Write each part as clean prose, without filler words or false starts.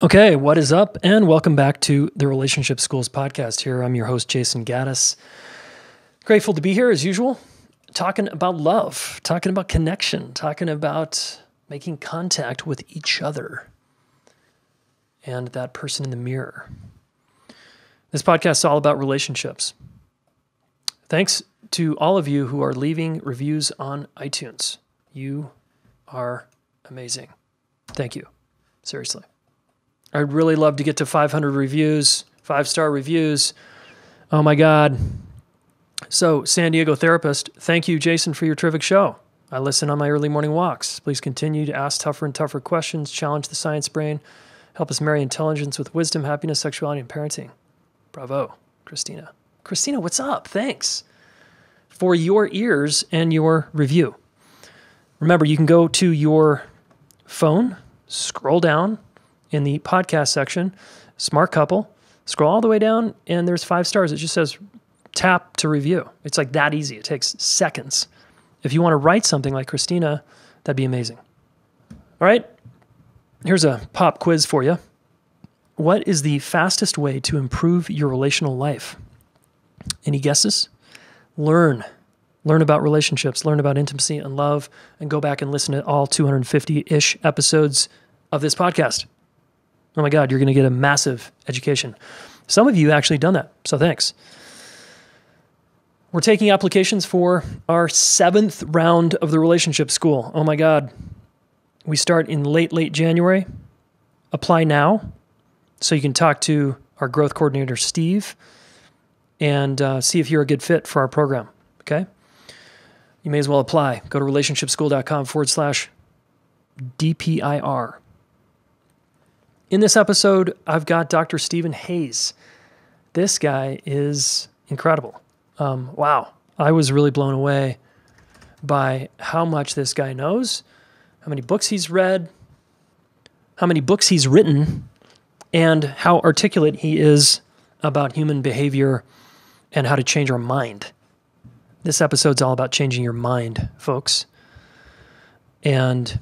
Okay, what is up? And welcome back to the Relationship Schools podcast. Here, I'm your host, Jason Gaddis. Grateful to be here as usual, talking about love, talking about connection, talking about making contact with each other and that person in the mirror. This podcast is all about relationships. Thanks to all of you who are leaving reviews on iTunes. You are amazing. Thank you. Seriously. I'd really love to get to 500 reviews, 5-star reviews. Oh my God. So, San Diego therapist, thank you, Jason, for your terrific show. I listen on my early morning walks. Please continue to ask tougher and tougher questions, challenge the science brain, help us marry intelligence with wisdom, happiness, sexuality, and parenting. Bravo, Christina. Christina, what's up? Thanks for your ears and your review. Remember, you can go to your phone, scroll down in the podcast section, Smart Couple, scroll all the way down, and there's 5 stars. It just says tap to review. It's like that easy. It takes seconds. If you want to write something like Christina, that'd be amazing. All right, here's a pop quiz for you. What is the fastest way to improve your relational life? Any guesses? Learn about relationships, learn about intimacy and love, and go back and listen to all 250-ish episodes of this podcast. Oh my God, you're going to get a massive education. Some of you actually done that, so thanks. We're taking applications for our 7th round of the Relationship School. Oh my God. We start in late January. Apply now so you can talk to our growth coordinator, Steve, and see if you're a good fit for our program, okay? You may as well apply. Go to relationshipschool.com/DPIR. In this episode, I've got Dr. Stephen Hayes. This guy is incredible. Wow. I was really blown away by how much this guy knows, how many books he's read, how many books he's written, and how articulate he is about human behavior and how to change our mind. This episode's all about changing your mind, folks. And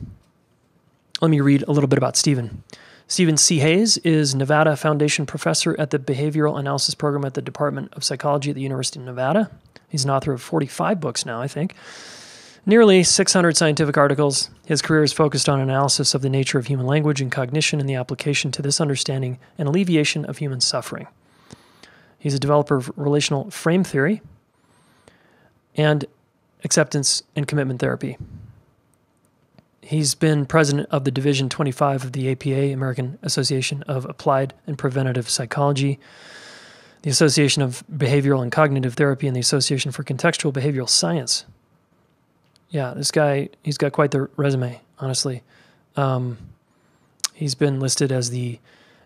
let me read a little bit about Stephen. Stephen C. Hayes is Nevada Foundation Professor at the Behavioral Analysis Program at the Department of Psychology at the University of Nevada. He's an author of 45 books now, I think. Nearly 600 scientific articles. His career is focused on analysis of the nature of human language and cognition and the application to this understanding and alleviation of human suffering. He's a developer of relational frame theory and acceptance and commitment therapy. He's been president of the Division 25 of the APA, American Association of Applied and Preventative Psychology, the Association of Behavioral and Cognitive Therapy, and the Association for Contextual Behavioral Science. Yeah, this guy, he's got quite the resume, honestly. He's been listed in the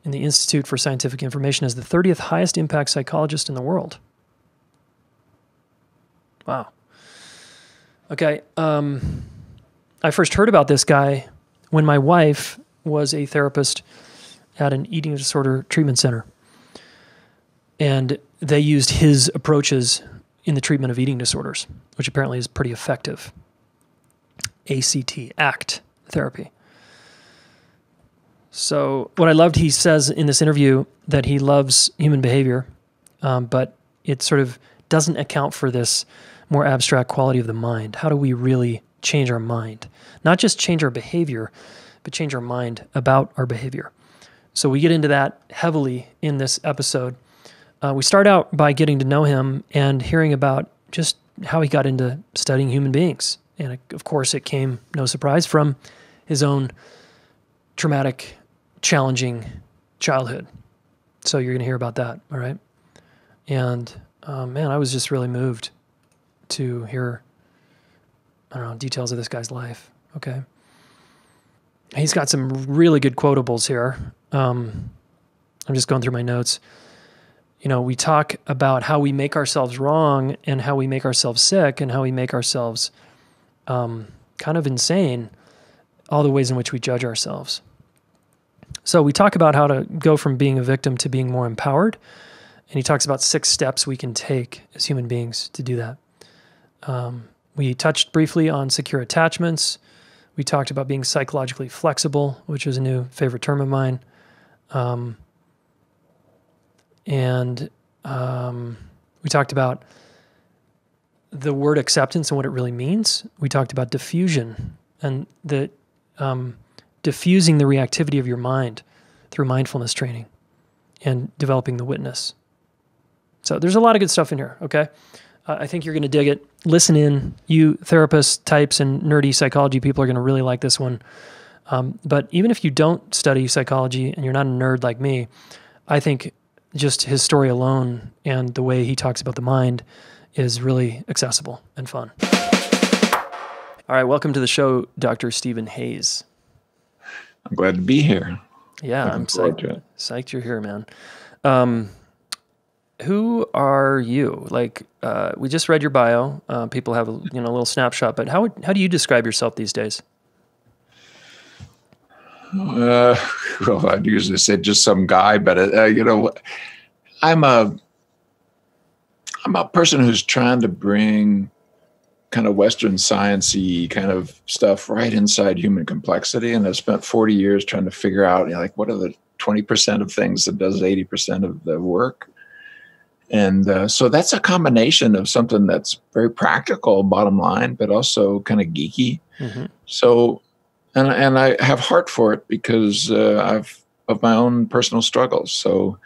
Institute for Scientific Information as the 30th highest impact psychologist in the world. Wow. Okay, I first heard about this guy when my wife was a therapist at an eating disorder treatment center. And they used his approaches in the treatment of eating disorders, which apparently is pretty effective. ACT therapy. So what I loved, he says in this interview that he loves human behavior, but it sort of doesn't account for this more abstract quality of the mind. How do we really change our mind? Not just change our behavior, but change our mind about our behavior. So we get into that heavily in this episode. We start out by getting to know him and hearing about just how he got into studying human beings. And of course, it came no surprise from his own traumatic, challenging childhood. So you're going to hear about that, all right? And man, I was just really moved to hear, I don't know, details of this guy's life, okay? He's got some really good quotables here. I'm just going through my notes. You know, we talk about how we make ourselves wrong and how we make ourselves sick and how we make ourselves kind of insane, all the ways in which we judge ourselves. So we talk about how to go from being a victim to being more empowered. And he talks about 6 steps we can take as human beings to do that. We touched briefly on secure attachments. We talked about being psychologically flexible, which is a new favorite term of mine. And we talked about the word acceptance and what it really means. We talked about diffusion and the diffusing the reactivity of your mind through mindfulness training and developing the witness. So there's a lot of good stuff in here, okay? I think you're going to dig it. Listen in. You therapist types and nerdy psychology people are going to really like this one. But even if you don't study psychology and you're not a nerd like me, I think just his story alone and the way he talks about the mind is really accessible and fun. All right, welcome to the show, Dr. Stephen Hayes. I'm glad to be here. Yeah, I'm psyched you're here, man. Who are you? Like, we just read your bio. People have a little snapshot, but how do you describe yourself these days? Well, I'd usually say just some guy, but I'm a person who's trying to bring kind of Western science-y kind of stuff right inside human complexity. And I've spent 40 years trying to figure out, what are the 20% of things that does 80% of the work. And so that's a combination of something that's very practical, bottom line, but also kind of geeky. Mm-hmm. So, and I have heart for it because of my own personal struggles. So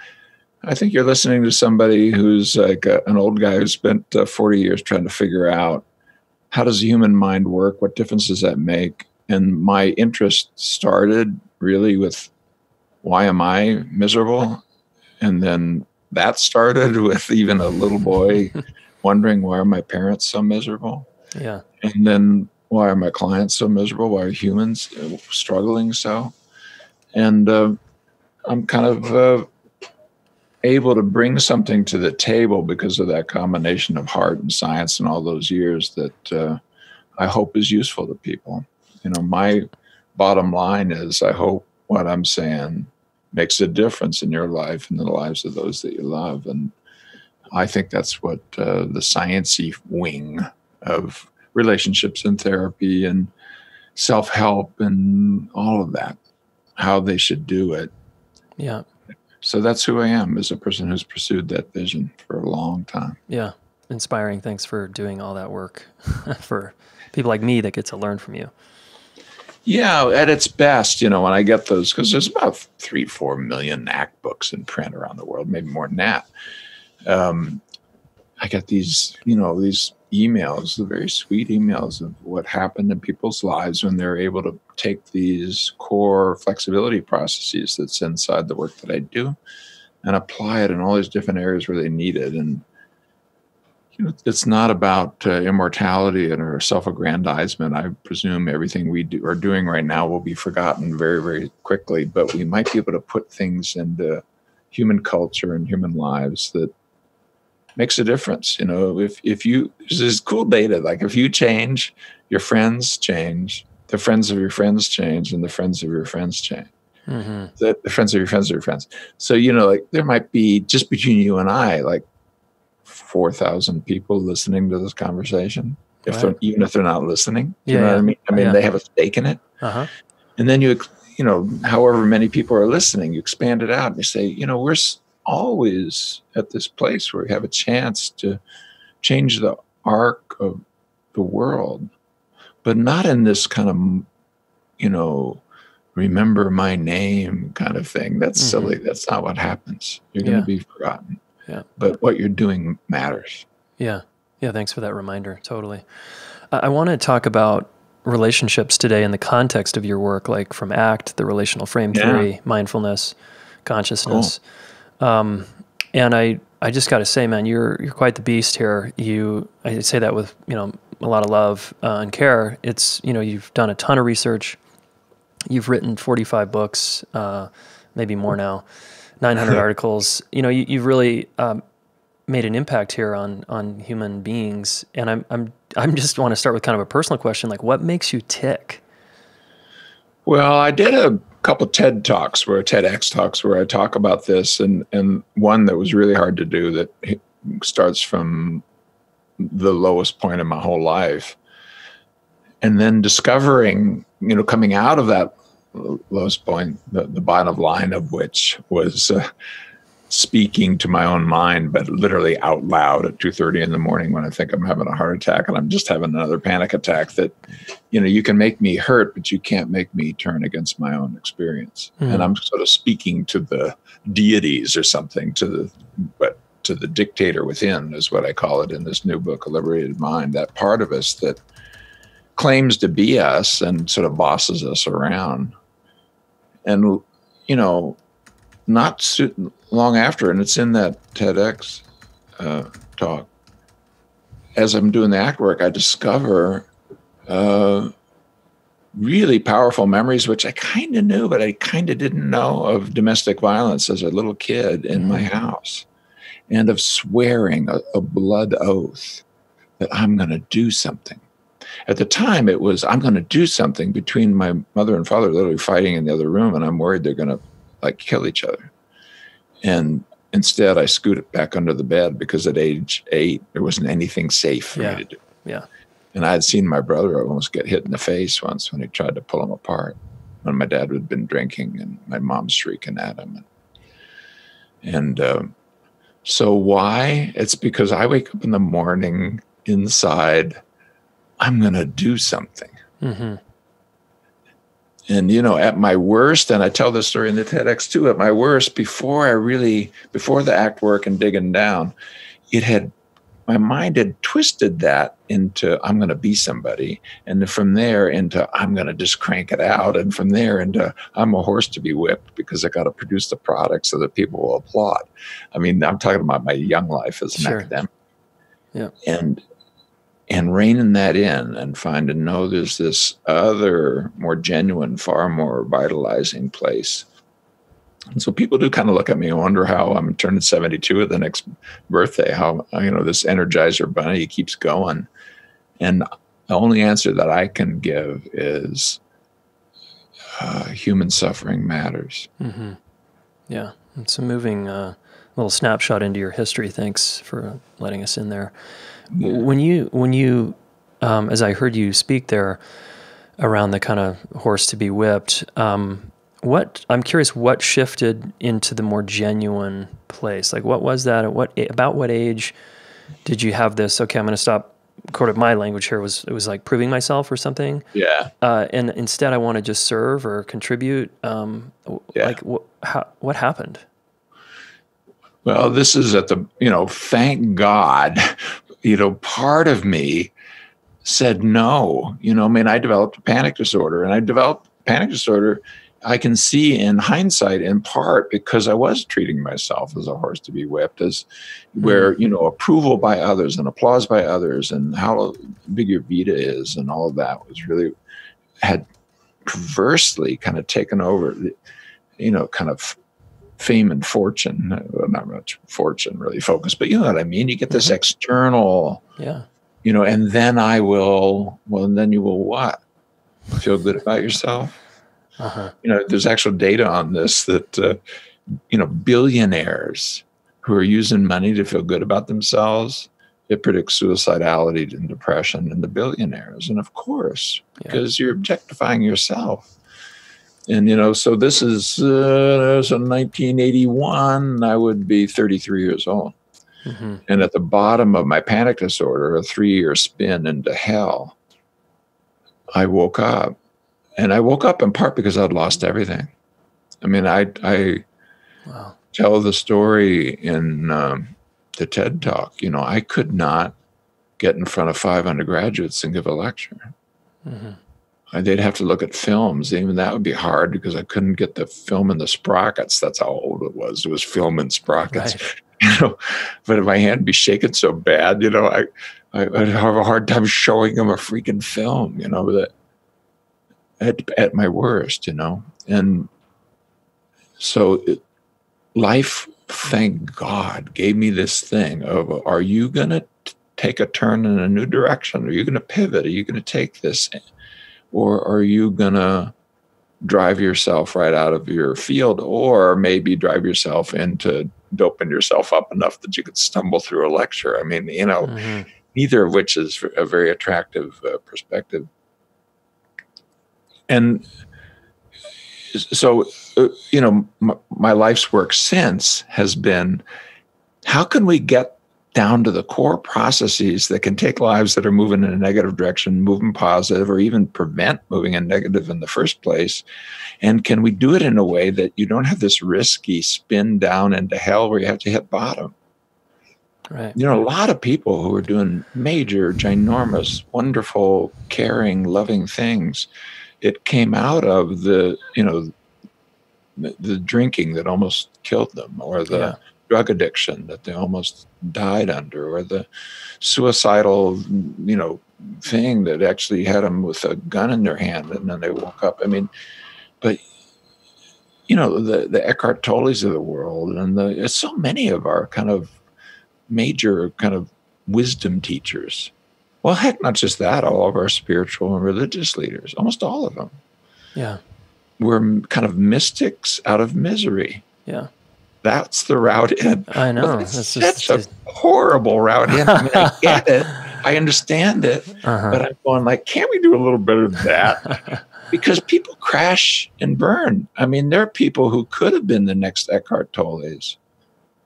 I think you're listening to somebody who's like an old guy who spent 40 years trying to figure out how does the human mind work? What difference does that make? And my interest started really with why am I miserable? And then that started with even a little boy wondering, why are my parents so miserable? Yeah. And then why are my clients so miserable? Why are humans struggling so? And I'm kind of able to bring something to the table because of that combination of heart and science and all those years that I hope is useful to people. My bottom line is I hope what I'm saying makes a difference in your life and the lives of those that you love. And I think that's what the science-y wing of relationships and therapy and self-help and all of that, how they should do it. Yeah. So that's who I am, as a person who's pursued that vision for a long time. Yeah. Inspiring. Thanks for doing all that work for people like me that get to learn from you. Yeah, at its best, when I get those, because there's about 3-4 million ACT books in print around the world, maybe more than that. I get these, these emails, the very sweet emails of what happened in people's lives when they're able to take these core flexibility processes that's inside the work that I do and apply it in all these different areas where they need it. And it's not about immortality or self-aggrandizement. I presume everything we are doing right now will be forgotten very, very quickly, but we might be able to put things into human culture and human lives that makes a difference. If you, there's cool data, like if you change, your friends change, the friends of your friends change, and the friends of your friends change. Mm-hmm. The friends of your friends of your friends. So, there might be, just between you and I, like 4,000 people listening to this conversation, even if they're not listening. You know what I mean? I mean, they have a stake in it. Uh-huh. And then however many people are listening, you expand it out and you say, we're always at this place where we have a chance to change the arc of the world, but not in this kind of, remember my name kind of thing. That's silly. That's not what happens. You're going to be forgotten. Yeah. But what you're doing matters. Yeah. Yeah. Thanks for that reminder. Totally. I want to talk about relationships today in the context of your work, like from ACT, the relational frame theory, mindfulness, consciousness. Cool. And I just got to say, man, you're quite the beast here. I say that with, a lot of love and care. It's, you've done a ton of research. You've written 45 books, maybe more now. 900 articles. You've really made an impact here on human beings. And I'm just want to start with kind of a personal question, like what makes you tick? Well, I did a couple of TEDx talks where I talk about this, and one that was really hard to do that starts from the lowest point in my whole life. And then discovering, coming out of that lowest point, the bottom line of which was speaking to my own mind, but literally out loud at 2:30 in the morning when I think I'm having a heart attack and I'm just having another panic attack. That, you can make me hurt, but you can't make me turn against my own experience. And I'm sort of speaking to the deities or something, to the dictator within, is what I call it in this new book, A Liberated Mind. That part of us that claims to be us and sort of bosses us around. And, not long after, and it's in that TEDx talk, as I'm doing the act work, I discover really powerful memories, which I kind of knew, but I kind of didn't know, of domestic violence as a little kid in my house, and of swearing a blood oath that I'm going to do something. At the time, it was, I'm going to do something, between my mother and father literally fighting in the other room, and I'm worried they're going to kill each other. And instead, I scooted back under the bed because at age 8, there wasn't anything safe for me to do. Yeah. And I had seen my brother almost get hit in the face once when he tried to pull him apart, when my dad had been drinking and my mom's shrieking at him. And so why? It's because I wake up in the morning inside, I'm going to do something. Mm-hmm. And, at my worst, and I tell this story in the TEDx too, at my worst, before the act work and digging down, my mind had twisted that into, I'm going to be somebody. And from there into, I'm going to just crank it out. And from there into, I'm a horse to be whipped because I got to produce the product so that people will applaud. I mean, I'm talking about my young life as an academic. Yeah. And reining that in and finding, no, there's this other, more genuine, far more vitalizing place. And so people do kind of look at me and wonder how I'm turning 72 at the next birthday, how, this Energizer bunny keeps going. And the only answer that I can give is human suffering matters. Mm-hmm. Yeah. It's a moving little snapshot into your history. Thanks for letting us in there. Yeah. When you, as I heard you speak there around the kind of horse to be whipped, I'm curious, what shifted into the more genuine place? Like, what was that? About what age did you have this? Okay, I'm going to stop. Quote, my language here it was like proving myself or something. Yeah. And instead, I want to just serve or contribute. Like, what happened? Well, this is at the, thank God, part of me said no. I developed a panic disorder, and I can see in hindsight, in part because I was treating myself as a horse to be whipped, as where, approval by others and applause by others and how big your vita is and all of that was really, had perversely kind of taken over, kind of fame and fortune. Well, not much fortune really focused, but you know what I mean? You get this external, and then then you will what? Feel good about yourself? Uh-huh. There's actual data on this that, billionaires who are using money to feel good about themselves, it predicts suicidality and depression in the billionaires. And of course, because you're objectifying yourself. And, so this is 1981, I would be 33 years old. Mm-hmm. And at the bottom of my panic disorder, a 3-year spin into hell, I woke up. And I woke up in part because I'd lost everything. I mean, I tell the story in the TED Talk. I could not get in front of 5 undergraduates and give a lecture. Mm-hmm. They'd have to look at films. Even that would be hard because I couldn't get the film in the sprockets. That's how old it was. It was film in sprockets. Right. But if my hand would be shaking so bad, I'd have a hard time showing them a freaking film, that. At my worst, and so life, thank God, gave me this thing of, are you going to take a turn in a new direction? Are you going to pivot? Are you going to take this? Or are you going to drive yourself right out of your field, or maybe drive yourself into doping yourself up enough that you could stumble through a lecture? I mean, neither of which is a very attractive perspective. And So, my life's work since has been, how can we get down to the core processes that can take lives that are moving in a negative direction, move them positive, or even prevent moving in negative in the first place? And can we do it in a way that you don't have this risky spin down into hell where you have to hit bottom? Right. A lot of people who are doing major, ginormous, wonderful, caring, loving things, it came out of the drinking that almost killed them, or the drug addiction that they almost died under, or the suicidal, thing that actually had them with a gun in their hand and then they woke up. I mean, but the Eckhart Tolles of the world, and so many of our kind of major kind of wisdom teachers. Well, heck, not just that, all of our spiritual and religious leaders, almost all of them. Yeah. Were kind of mystics out of misery. Yeah. That's the route in. I know. Well, that's such a horrible route in. I mean, I get it. I understand it. But I'm going like, can't we do a little better than that? Because people crash and burn. I mean, there are people who could have been the next Eckhart Tolles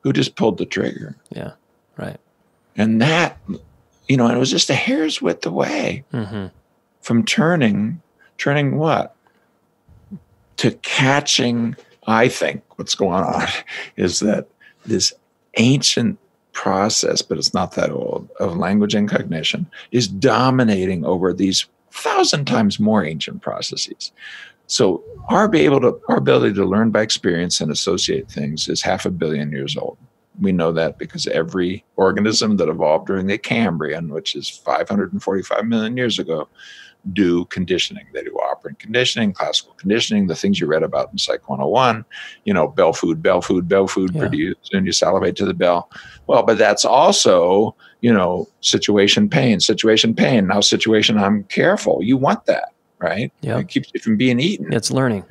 who just pulled the trigger. Yeah. Right. And that, it was just a hair's width away from turning what? To catching, I think what's going on is that this ancient process, but it's not that old, of language and cognition is dominating over these 1,000 times more ancient processes. So our ability to learn by experience and associate things is 500 million years old. We know that because every organism that evolved during the Cambrian, which is 545 million years ago, do conditioning. They do operant conditioning, classical conditioning, the things you read about in Psych 101, bell food produce, and you salivate to the bell. Well, but that's also, situation pain. Now situation, I'm careful. You want that, right? Yeah. It keeps you from being eaten. It's learning.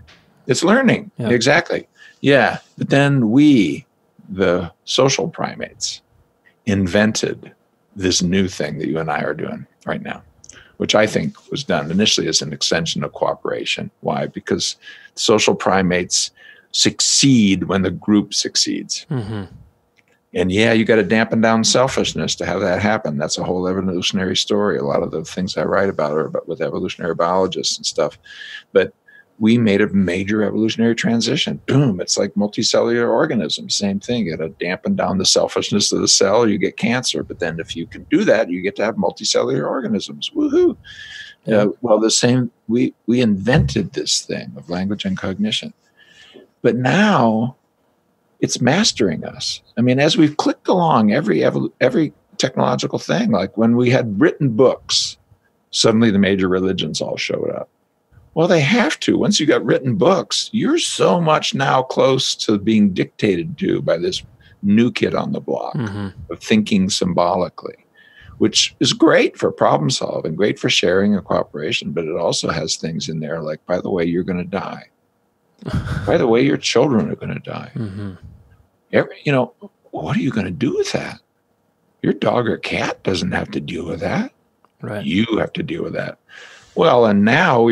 Yep. Exactly. Yeah. But then we, the social primates, invented this new thing that you and I are doing right now, which I think was done initially as an extension of cooperation. Why? Because social primates succeed when the group succeeds. And you got to dampen down selfishness to have that happen. That's a whole evolutionary story. A lot of the things I write about are about with evolutionary biologists and stuff. But we made a major evolutionary transition. Boom. It's like multicellular organisms. Same thing. You got to dampen down the selfishness of the cell, you get cancer. But then if you can do that, you get to have multicellular organisms. Woohoo. Yeah. Well, the same, we invented this thing of language and cognition. But now it's mastering us. I mean, as we've clicked along every technological thing, like when we had written books, suddenly the major religions all showed up. Well, they have to. Once you got written books, you're so much now close to being dictated to by this new kid on the block of thinking symbolically, which is great for problem solving, great for sharing and cooperation, but it also has things in there like, by the way, you're going to die. By the way, your children are going to die. What are you going to do with that? Your dog or cat doesn't have to deal with that. Right. You have to deal with that. Well, and now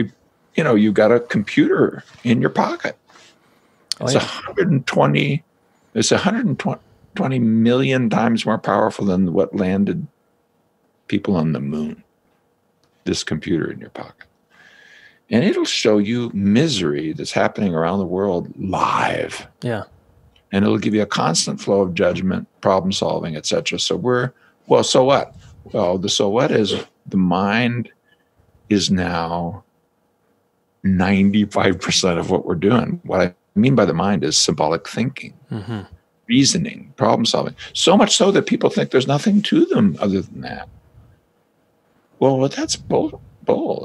you've got a computer in your pocket. It's 120 million times more powerful than what landed people on the moon. This computer in your pocket. And it'll show you misery that's happening around the world live. Yeah. And it'll give you a constant flow of judgment, problem solving, et cetera. So so what? Well, the so what is the mind is now 95% of what we're doing. What I mean by the mind is symbolic thinking, reasoning, problem solving. So much so that people think there's nothing to them other than that. Well, that's bull.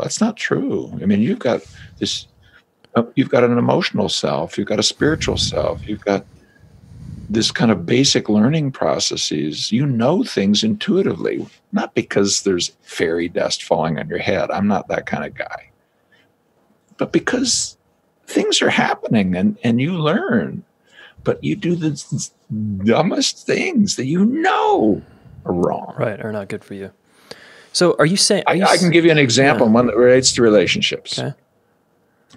That's not true. I mean, you've got an emotional self, you've got a spiritual self, you've got this kind of basic learning processes. You know things intuitively, not because there's fairy dust falling on your head. I'm not that kind of guy. But because things are happening and you learn, but you do the dumbest things that are wrong. Right, are not good for you. So are you saying... I can give you an example, one that relates to relationships. Okay.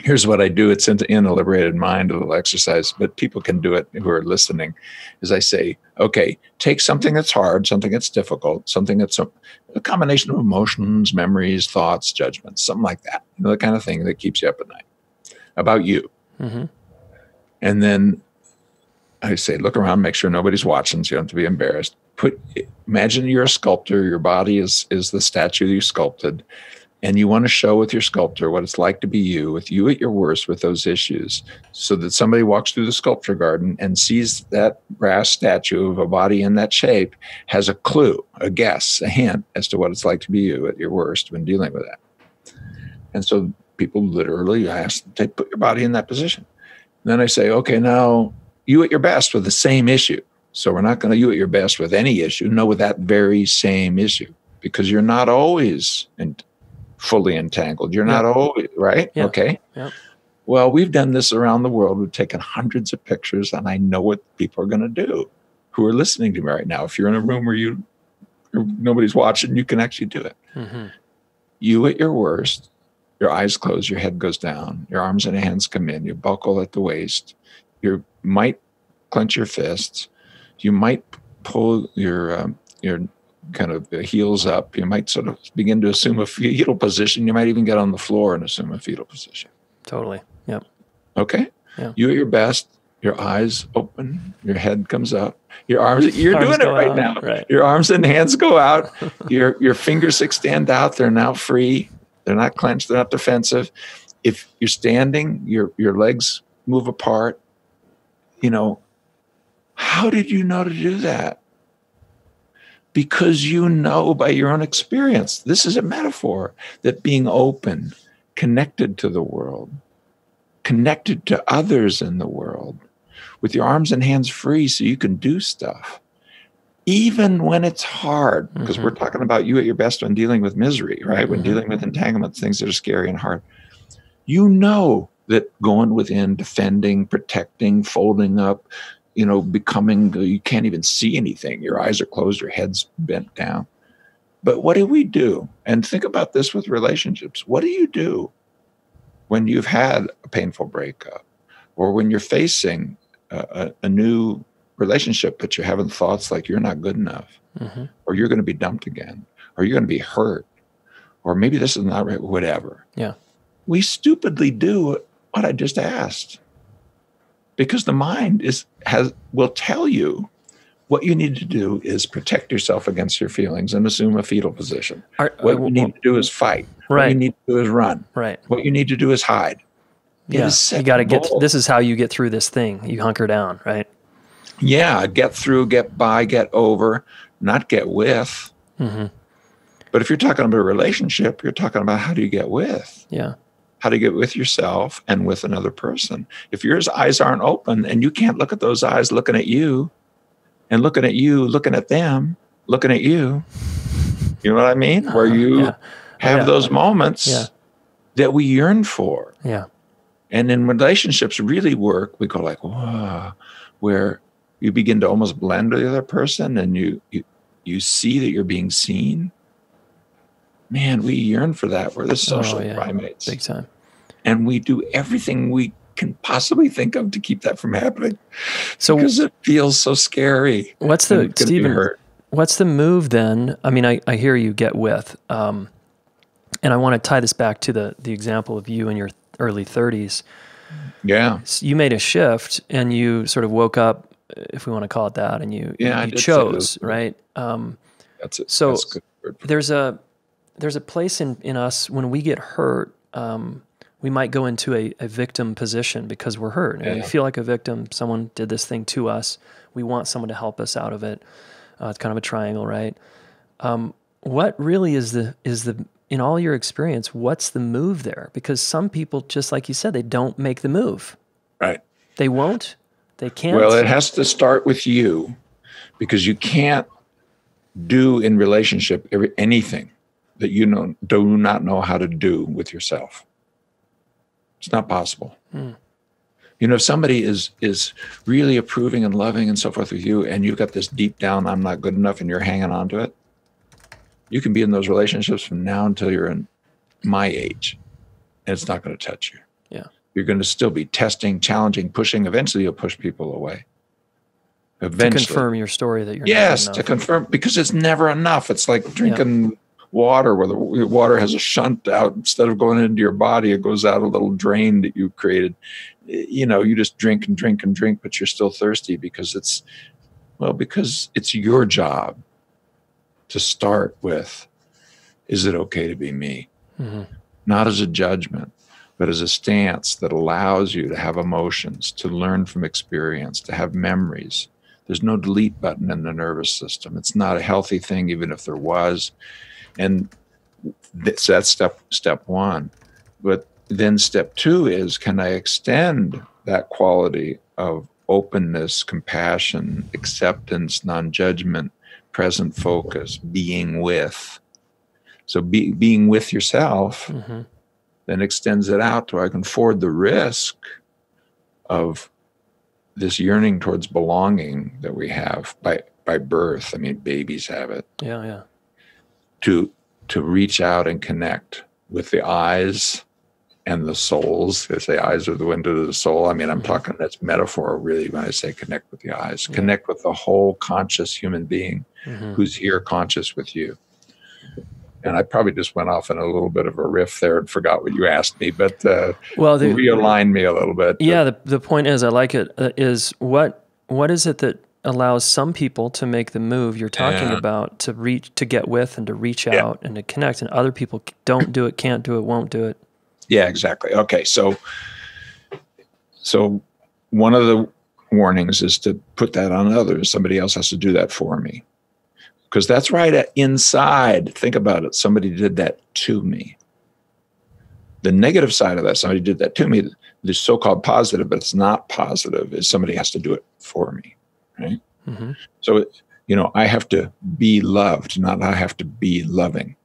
Here's what I do. It's in a liberated mind, a little exercise, but people can do it who are listening. Is I say, okay, take something that's hard, something that's difficult, something that's a combination of emotions, memories, thoughts, judgments, something like that. You know, the kind of thing that keeps you up at night about you. Mm-hmm. And then I say, look around, make sure nobody's watching, so you don't have to be embarrassed. Imagine you're a sculptor. Your body is the statue you sculpted. And you want to show with your sculptor what it's like to be you, with you at your worst with those issues, so that somebody walks through the sculpture garden and sees that brass statue of a body in that shape, has a clue, a guess, a hint as to what it's like to be you at your worst when dealing with that. And so people literally ask, they put your body in that position. And then I say, okay, now you at your best with the same issue. So we're not going to you at your best with any issue, no, with that very same issue, because you're not always fully entangled. You're not always, right? Yeah. Okay. Yeah. Well, we've done this around the world. We've taken hundreds of pictures, and I know what people are going to do who are listening to me right now. If you're in a room where nobody's watching, you can actually do it. Mm-hmm. You at your worst, your eyes close, your head goes down, your arms and hands come in, you buckle at the waist, you might clench your fists, you might pull your kind of heels up. You might sort of begin to assume a fetal position. You might even get on the floor and assume a fetal position. Totally. Yep. Okay. Yeah. You at your best, your eyes open, your head comes up, your arms, you're doing it right now. Right. Your arms and hands go out, your fingers extend out. They're now free. They're not clenched. They're not defensive. If you're standing, your legs move apart. You know, how did you know to do that? Because you know by your own experience, this is a metaphor, that being open, connected to the world, connected to others in the world, with your arms and hands free so you can do stuff, even when it's hard, because we're talking about you at your best when dealing with misery, right? When dealing with entanglements, things that are scary and hard. You know that going within, defending, protecting, folding up, you know, becoming, you can't even see anything. Your eyes are closed, your head's bent down. But what do we do? And think about this with relationships. What do you do when you've had a painful breakup, or when you're facing a new relationship, but you're having thoughts like you're not good enough, or you're going to be dumped again, or you're going to be hurt, or maybe this is not right, whatever. Yeah. We stupidly do what I just asked. Because the mind will tell you what you need to do is protect yourself against your feelings and assume a fetal position. What you need to do is fight. Right. What you need to do is run. Right. What you need to do is hide. Yeah. You got to this is how you get through this thing. You hunker down, right? Yeah. Get through, get by, get over, not get with. Mm-hmm. But if you're talking about a relationship, you're talking about how do you get with? Yeah. How to get with yourself and with another person. If your eyes aren't open and you can't look at those eyes looking at you, and looking at you, looking at them, looking at you, you know what I mean? Where you have those moments that we yearn for. Yeah. And in relationships really work, we go like, whoa, where you begin to almost blend with the other person and you see that you're being seen. Man, we yearn for that. We're the social primates. Big time. And we do everything we can possibly think of to keep that from happening. So, because it feels so scary. What's the move then? I mean, I hear you get with, and I want to tie this back to the example of you in your early 30s. Yeah. So you made a shift and you sort of woke up, if we want to call it that, and you chose, right? That's it. So that's good word. there's a place in us when we get hurt, we might go into a victim position because we're hurt. And we feel like a victim. Someone did this thing to us. We want someone to help us out of it. It's kind of a triangle, right? What really is the in all your experience, what's the move there? Because some people, just like you said, they don't make the move. Right. They won't. They can't. Well, it has to start with you, because you can't do in relationship anything that you do not know how to do with yourself. It's not possible. You know, if somebody is really approving and loving and so forth with you, and you've got this deep down, I'm not good enough, and you're hanging on to it, you can be in those relationships from now until you're in my age, and it's not going to touch you. Yeah. You're going to still be testing, challenging, pushing. Eventually, you'll push people away. Eventually. To confirm your story that you're not Yes, enough. to confirm, because it's never enough. It's like drinking water, where the water has a shunt out. Instead of going into your body, it goes out a little drain that you created. You just drink and drink and drink, but you're still thirsty because it's your job to start with, is it okay to be me? Mm-hmm. Not as a judgment, but as a stance that allows you to have emotions, to learn from experience, to have memories. There's no delete button in the nervous system. It's not a healthy thing, even if there was. And that's step one. But then step two is, can I extend that quality of openness, compassion, acceptance, non-judgment, present focus, being with? So being with yourself, mm-hmm. then extends it out to, I can afford the risk of this yearning towards belonging that we have by birth. I mean, babies have it. Yeah. To reach out and connect with the eyes and the souls. They say eyes are the window to the soul. I mean, I'm talking, that's metaphor really when I say connect with the eyes. Yeah. Connect with the whole conscious human being who's here conscious with you. And I probably just went off in a little bit of a riff there and forgot what you asked me, but realign me a little bit. Yeah, the point is, I like it, is what is it that allows some people to make the move you're talking about, to get with and to reach out and to connect, and other people don't do it, can't do it, won't do it? Yeah, exactly. Okay, so one of the warnings is to put that on others. Somebody else has to do that for me. Because that's right inside. Think about it. Somebody did that to me. The negative side of that, somebody did that to me, the so-called positive, but it's not positive, is somebody has to do it for me, right? Mm-hmm. So, I have to be loved, not I have to be loving.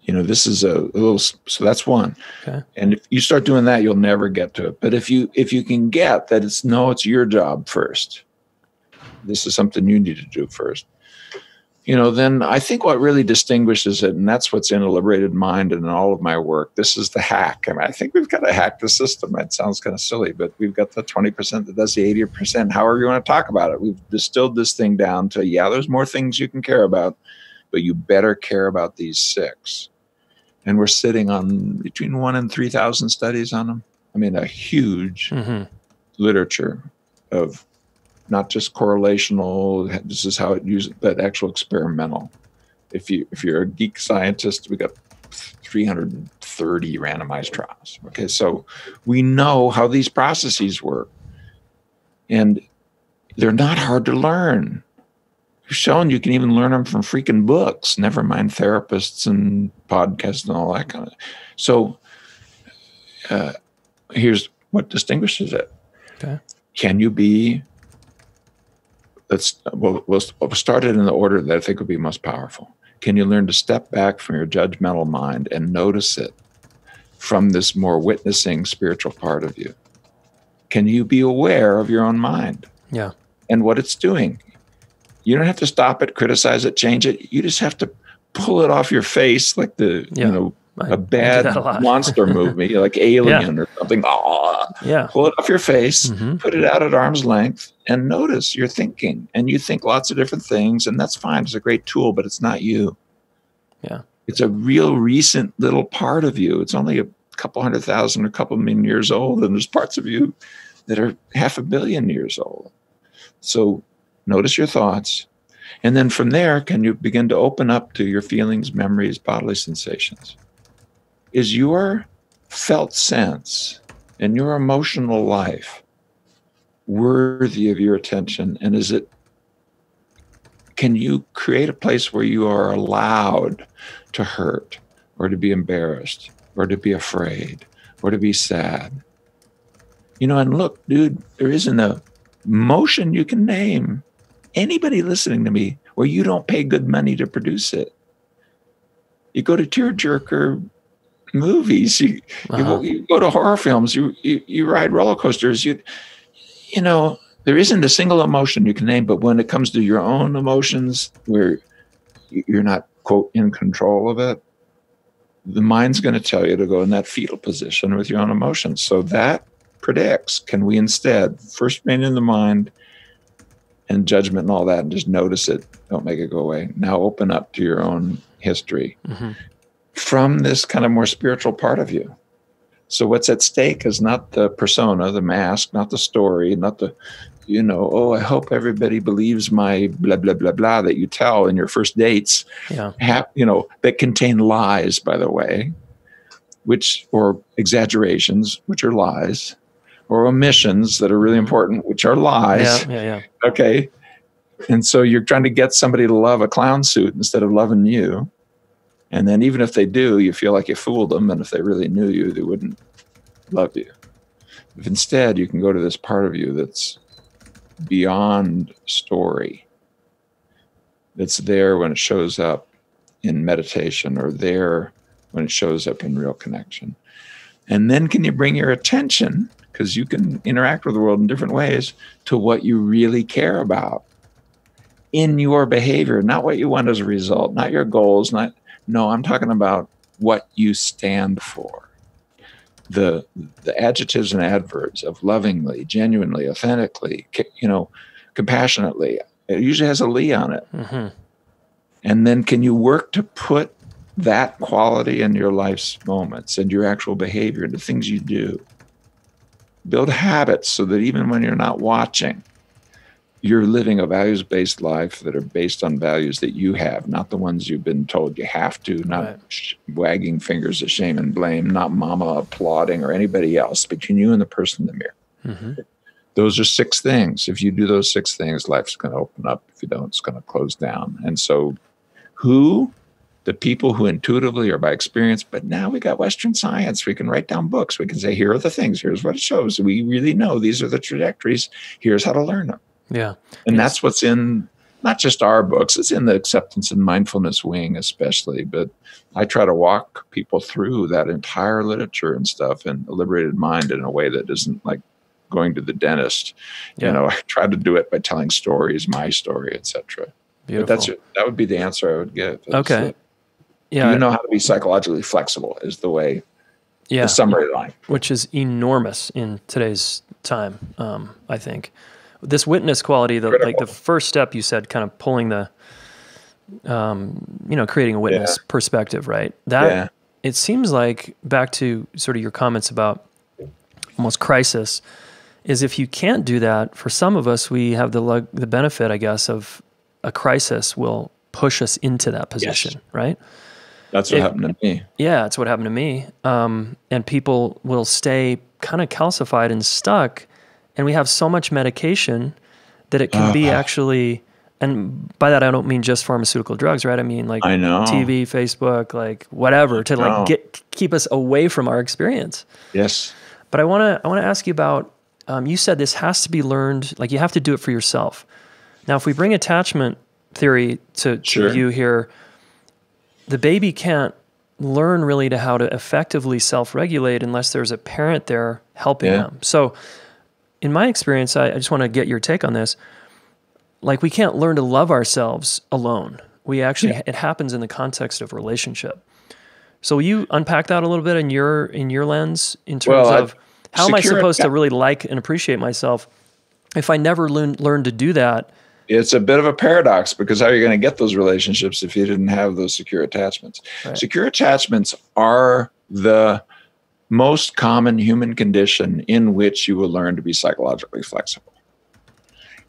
This is a little, so that's one. Okay. And if you start doing that, you'll never get to it. But if you can get that it's your job first. This is something you need to do first. Then I think what really distinguishes it, and that's what's in A Liberated Mind and in all of my work, this is the hack. I mean, I think we've got to hack the system. It sounds kind of silly, but we've got the 20% that does the 80%, however you want to talk about it. We've distilled this thing down to, there's more things you can care about, but you better care about these 6. And we're sitting on between 1,000 and 3,000 studies on them. I mean, a huge literature of not just correlational, this is how it uses, but actual experimental. If you're a geek scientist, we got 330 randomized trials. Okay, so we know how these processes work. And they're not hard to learn. We've shown you can even learn them from freaking books, never mind therapists and podcasts and all that kind of. So here's what distinguishes it. Okay. Can you be, we'll start it in the order that I think would be most powerful. Can you learn to step back from your judgmental mind and notice it from this more witnessing spiritual part of you? Can you be aware of your own mind? Yeah. And what it's doing? You don't have to stop it, criticize it, change it. You just have to pull it off your face like a bad monster movie, like Alien or something. Pull it off your face, put it out at arm's length, and notice you're thinking. And you think lots of different things, and that's fine. It's a great tool, but it's not you. Yeah. It's a real recent little part of you. It's only a couple 100,000 or a couple million years old, and there's parts of you that are 500 million years old. So notice your thoughts. And then from there, can you begin to open up to your feelings, memories, bodily sensations? Is your felt sense and your emotional life worthy of your attention? And can you create a place where you are allowed to hurt or to be embarrassed or to be afraid or to be sad? And look, dude, there isn't a emotion you can name, anybody listening to me, where you don't pay good money to produce it. You go to tearjerker movies, you go to horror films, you ride roller coasters, there isn't a single emotion you can name, but when it comes to your own emotions where you're not, quote, in control of it, the mind's going to tell you to go in that fetal position with your own emotions. So that predicts, can we instead first remain in the mind and judgment and all that, and just notice it, don't make it go away. Now open up to your own history from this kind of more spiritual part of you. So what's at stake is not the persona, the mask, not the story, not the, I hope everybody believes my blah, blah, blah, blah that you tell in your first dates, that contain lies, by the way, or exaggerations, which are lies, or omissions that are really important, which are lies. Yeah. Okay. And so you're trying to get somebody to love a clown suit instead of loving you. And then even if they do, you feel like you fooled them. And if they really knew you, they wouldn't love you. If instead you can go to this part of you that's beyond story, that's there when it shows up in meditation, or there when it shows up in real connection. And then can you bring your attention, because you can interact with the world in different ways, to what you really care about in your behavior, not what you want as a result, not your goals, no, I'm talking about what you stand for. The adjectives and adverbs of lovingly, genuinely, authentically, compassionately, it usually has a "ly" on it. And then can you work to put that quality in your life's moments and your actual behavior, the things you do? Build habits so that even when you're not watching, you're living a values-based life that are based on values that you have, not the ones you've been told you have to, not wagging fingers of shame and blame, not mama applauding or anybody else, between you and the person in the mirror. Those are 6 things. If you do those 6 things, life's going to open up. If you don't, it's going to close down. And so the people who intuitively or by experience, but now we got Western science. We can write down books. We can say, here are the things. Here's what it shows. We really know these are the trajectories. Here's how to learn them. Yeah. And that's what's in not just our books, it's in the acceptance and mindfulness wing especially, but I try to walk people through that entire literature and stuff in a liberated mind in a way that isn't like going to the dentist. I try to do it by telling stories, my story, etc. Beautiful. But that would be the answer I would give. Okay. Do you know how to be psychologically flexible is the way, the summary line. Which is enormous in today's time, I think. This witness quality, the first step you said, kind of pulling the, creating a witness perspective, right? It seems like, back to sort of your comments about almost crisis, is if you can't do that, for some of us, we have the benefit, I guess, of a crisis will push us into that position, right? That's what happened to me. Yeah, it's what happened to me. And people will stay kind of calcified and stuck. And we have so much medication that it can be actually, and by that I don't mean just pharmaceutical drugs, right? I mean like TV, Facebook, like whatever, to keep us away from our experience. Yes. But I want to ask you about, you said this has to be learned, like you have to do it for yourself. Now, if we bring attachment theory to you here, the baby can't learn really to how to effectively self-regulate unless there's a parent there helping them. So in my experience, I just want to get your take on this. Like, we can't learn to love ourselves alone. We actually, it happens in the context of relationship. So will you unpack that a little bit in your lens in terms of how am I supposed to really like and appreciate myself if I never learn to do that? It's a bit of a paradox, because how are you going to get those relationships if you didn't have those secure attachments? Right. Secure attachments are the most common human condition in which you will learn to be psychologically flexible.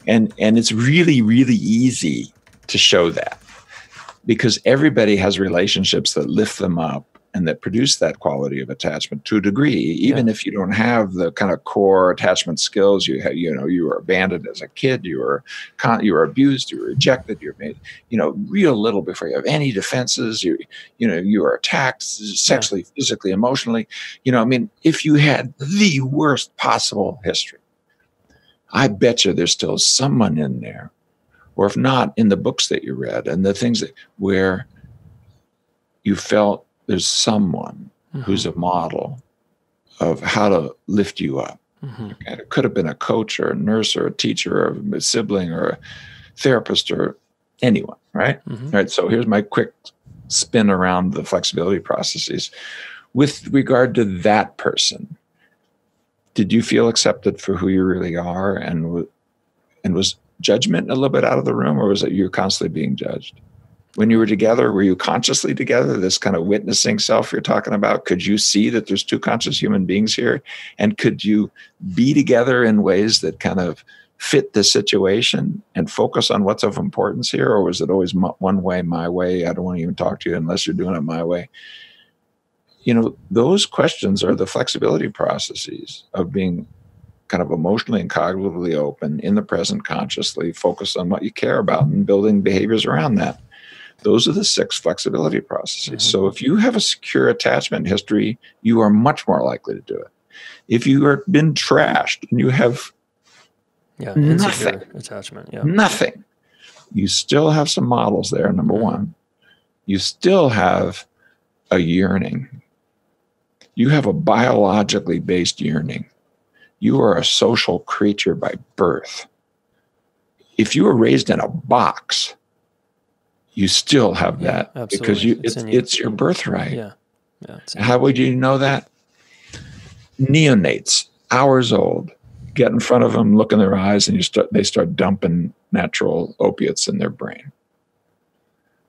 And it's really, really easy to show that, because everybody has relationships that lift them up and that produce that quality of attachment to a degree, even if you don't have the kind of core attachment skills you have. You were abandoned as a kid, you were abused, you were rejected, you were made, real little before you have any defenses. You were attacked sexually, physically, emotionally. If you had the worst possible history, I bet you there's still someone in there, or if not, in the books that you read and the things where you felt there's someone who's a model of how to lift you up. And it could have been a coach or a nurse or a teacher or a sibling or a therapist or anyone, right? All right. So here's my quick spin around the flexibility processes. With regard to that person, did you feel accepted for who you really are, and was judgment a little bit out of the room, or was it you constantly being judged? When you were together, were you consciously together, this kind of witnessing self you're talking about? Could you see that there's two conscious human beings here? And could you be together in ways that kind of fit the situation and focus on what's of importance here? Or was it always one way, my way? I don't want to even talk to you unless you're doing it my way. Those questions are the flexibility processes of being kind of emotionally and cognitively open, in the present, consciously focused on what you care about and building behaviors around that. Those are the 6 flexibility processes. Mm-hmm. So if you have a secure attachment history, you are much more likely to do it. If you have been trashed and you have nothing, attachment, nothing, you still have some models there, number one. You still have a yearning. You have a biologically based yearning. You are a social creature by birth. If you were raised in a box, you still have that, because it's your birthright. Yeah. How would you know that? Neonates, hours old, get in front of them, look in their eyes, and they start dumping natural opiates in their brain.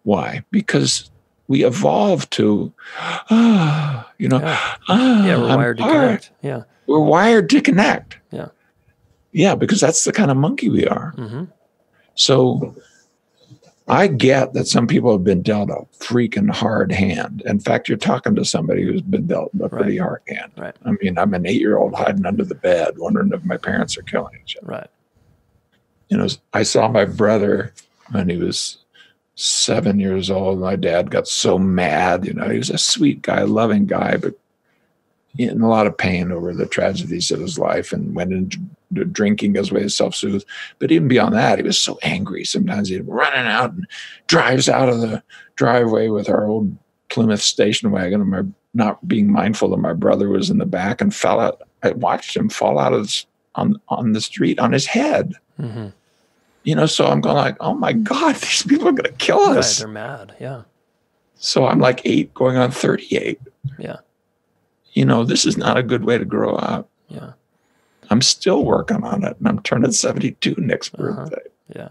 Why? Because we evolved to, we're wired to connect. Yeah. We're wired to connect. Yeah. Yeah, because that's the kind of monkey we are. Mm-hmm. So I get that some people have been dealt a freaking hard hand. In fact, you're talking to somebody who's been dealt a pretty hard hand. Right. I mean, I'm an 8-year-old hiding under the bed, wondering if my parents are killing each other. Right. I saw my brother when he was 7 years old. My dad got so mad. He was a sweet guy, loving guy, but in a lot of pain over the tragedies of his life, and went into drinking as a way to self-soothe. But even beyond that, he was so angry. Sometimes he'd run out and drives out of the driveway with our old Plymouth station wagon, and not being mindful that my brother was in the back and fell out. I watched him fall out on the street on his head. Mm-hmm. So I'm going like, oh my God, these people are going to kill us. Right, they're mad. Yeah. So I'm like 8 going on 38. Yeah. This is not a good way to grow up. Yeah. I'm still working on it, and I'm turning 72 next birthday. Yeah.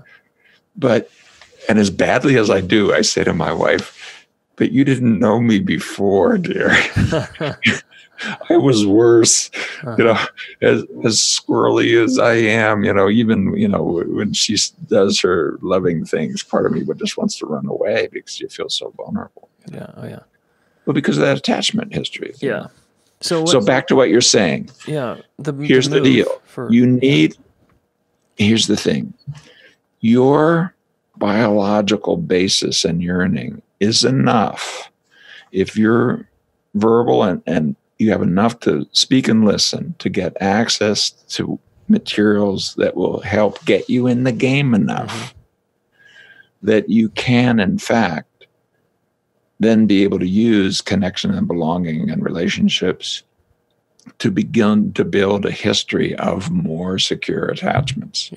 And as badly as I do, I say to my wife, but you didn't know me before, dear. I was worse, as squirrely as I am, even, when she does her loving things, part of me just wants to run away because you feel so vulnerable. Yeah. Oh, yeah. Well, because of that attachment history. Yeah. So back to what you're saying. Yeah. Here's the deal. Here's the thing. Your biological basis and yearning is enough. If you're verbal and you have enough to speak and listen, to get access to materials that will help get you in the game enough, that you can, in fact, then be able to use connection and belonging and relationships to begin to build a history of more secure attachments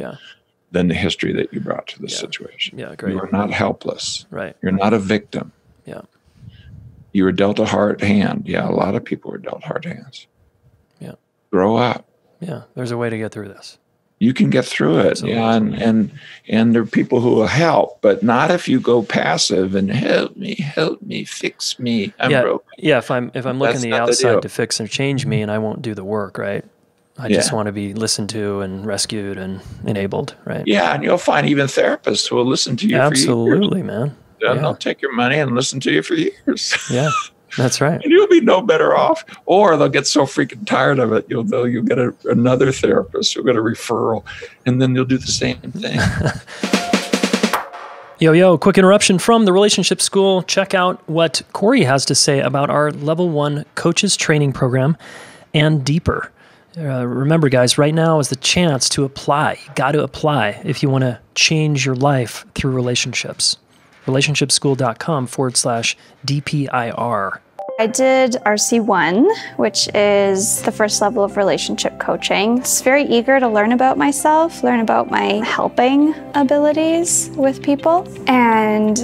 than the history that you brought to this situation. Yeah, great. You are not helpless. Right. You're not a victim. Yeah. You were dealt a hard hand. Yeah, a lot of people were dealt hard hands. Yeah. Grow up. Yeah, there's a way to get through this. You can get through it. Absolutely. Yeah, and there are people who will help, but not if you go passive and help me, fix me. I'm broken. Yeah, if I'm looking the outside to fix and change me, and I won't do the work, right? I just want to be listened to and rescued and enabled, right? Yeah, and you'll find even therapists who will listen to you Absolutely, for years. man. They'll take your money and listen to you for years. Yeah, that's right. And you'll be no better off. Or they'll get so freaking tired of it, you'll get another therapist, you'll get a referral, and then you'll do the same thing. Yo, quick interruption from the Relationship School. Check out what Corey has to say about our Level 1 Coaches Training Program and Deeper. Remember, guys, right now is the chance to apply. You got to apply if you want to change your life through relationships. relationshipschool.com/DPIR. I did RC1, which is the first level of relationship coaching. It's very eager to learn about myself, learn about my helping abilities with people. And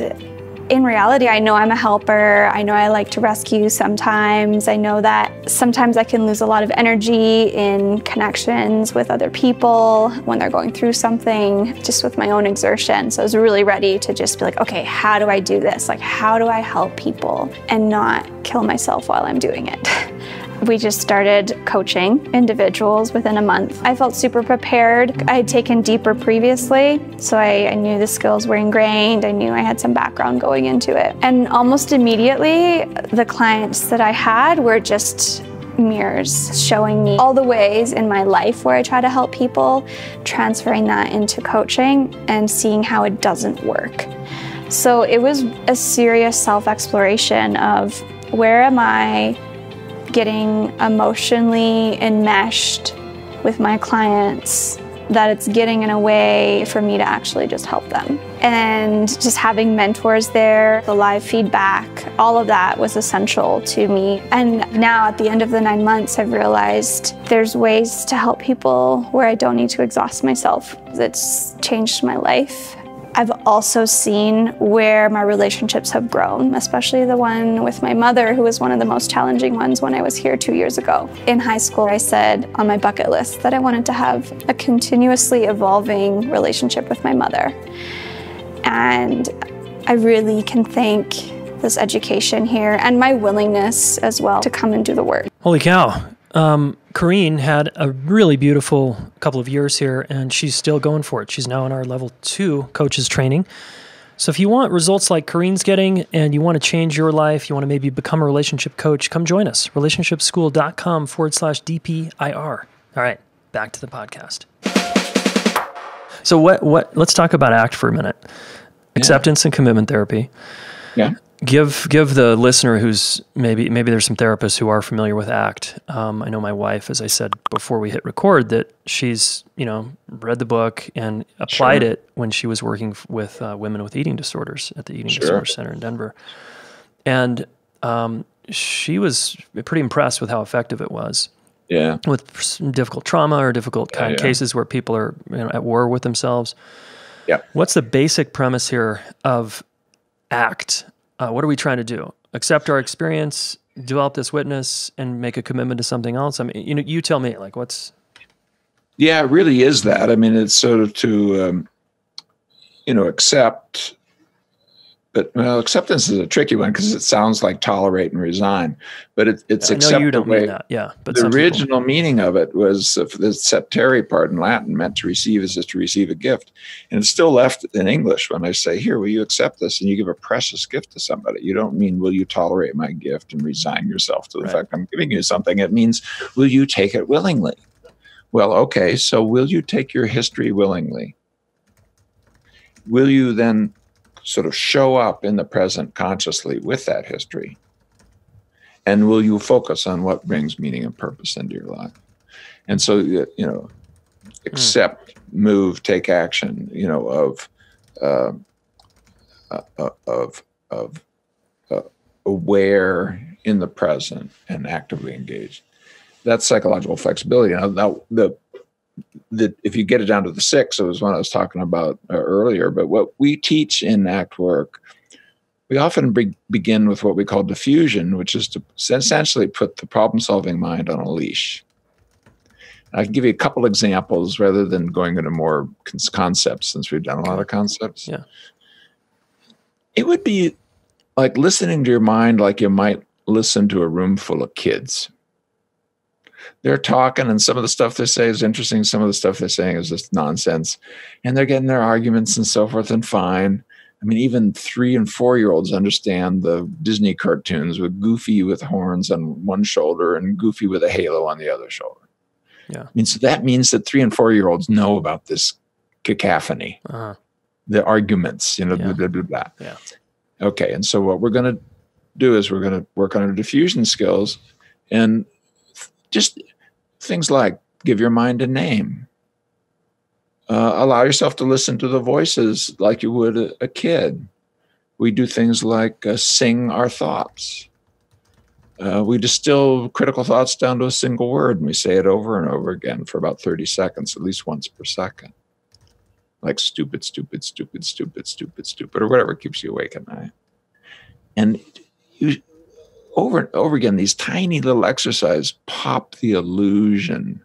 In reality, I know I'm a helper. I know I like to rescue sometimes. I know that sometimes I can lose a lot of energy in connections with other people when they're going through something, just with my own exertion. So I was really ready to just be like, okay, how do I do this? Like, how do I help people and not kill myself while I'm doing it? We just started coaching individuals within a month. I felt super prepared. I had taken deeper previously, so I knew the skills were ingrained. I knew I had some background going into it. And almost immediately, the clients that I had were just mirrors showing me all the ways in my life where I try to help people, transferring that into coaching and seeing how it doesn't work. So it was a serious self-exploration of where am I getting emotionally enmeshed with my clients that it's getting in a way for me to actually just help them. And just having mentors there, the live feedback, all of that was essential to me. And now at the end of the 9 months, I've realized there's ways to help people where I don't need to exhaust myself. It's changed my life. I've also seen where my relationships have grown, especially the one with my mother, who was one of the most challenging ones when I was here 2 years ago. In high school, I said on my bucket list that I wanted to have a continuously evolving relationship with my mother. And I really can thank this education here and my willingness as well to come and do the work. Holy cow. Corrine had a really beautiful couple of years here, and she's still going for it. She's now in our level 2 coaches training. So if you want results like Corine's getting and you want to change your life, you want to maybe become a relationship coach, come join us. relationshipschool.com/DPIR. All right, back to the podcast. So let's talk about ACT for a minute. Acceptance and commitment therapy. Yeah. Give the listener who's maybe there's some therapists who are familiar with ACT. I know my wife, as I said before we hit record, that she's read the book and applied it when she was working with women with eating disorders at the Eating Disorder Center in Denver, and she was pretty impressed with how effective it was. Yeah, with some difficult trauma or difficult kind of cases where people are at war with themselves. Yeah, what's the basic premise here of ACT? What are we trying to do? Accept our experience, develop this witness, and make a commitment to something else? I mean, you tell me, like, what's... Yeah, it really is that. I mean, it's sort of to, accept, but acceptance is a tricky one because it sounds like tolerate and resign, but it's accept. I know you don't mean that, but the original meaning of it was the septare part in Latin meant to receive is just to receive a gift. And it's still left in English when I say, here, will you accept this? And you give a precious gift to somebody. You don't mean, will you tolerate my gift and resign yourself to the fact I'm giving you something? It means, will you take it willingly? Well, okay, so will you take your history willingly? Will you then sort of show up in the present consciously with that history? And will you focus on what brings meaning and purpose into your life? And so, accept, move, take action, aware in the present and actively engaged. That's psychological flexibility. Now if you get it down to the 6, it was one I was talking about earlier, but what we teach in ACT work, we often begin with what we call diffusion, which is to essentially put the problem-solving mind on a leash. And I can give you a couple examples rather than going into more concepts, since we've done a lot of concepts. Yeah. It would be like listening to your mind like you might listen to a room full of kids. They're talking, and some of the stuff they say is interesting. Some of the stuff they're saying is just nonsense. And they're getting their arguments and so forth, and fine. I mean, even 3- and 4-year-olds understand the Disney cartoons with Goofy with horns on one shoulder and Goofy with a halo on the other shoulder. Yeah. I mean, so that means that 3- and 4-year-olds know about this cacophony, the arguments, blah, blah, blah, blah. Yeah. Okay, and so what we're going to do is we're going to work on our diffusion skills and just things like give your mind a name. Allow yourself to listen to the voices like you would a kid. We do things like sing our thoughts. We distill critical thoughts down to a single word, and we say it over and over again for about 30 seconds, at least once per second. Like stupid, stupid, stupid, stupid, stupid, stupid, or whatever keeps you awake at night. And you, over and over again, these tiny little exercises pop the illusion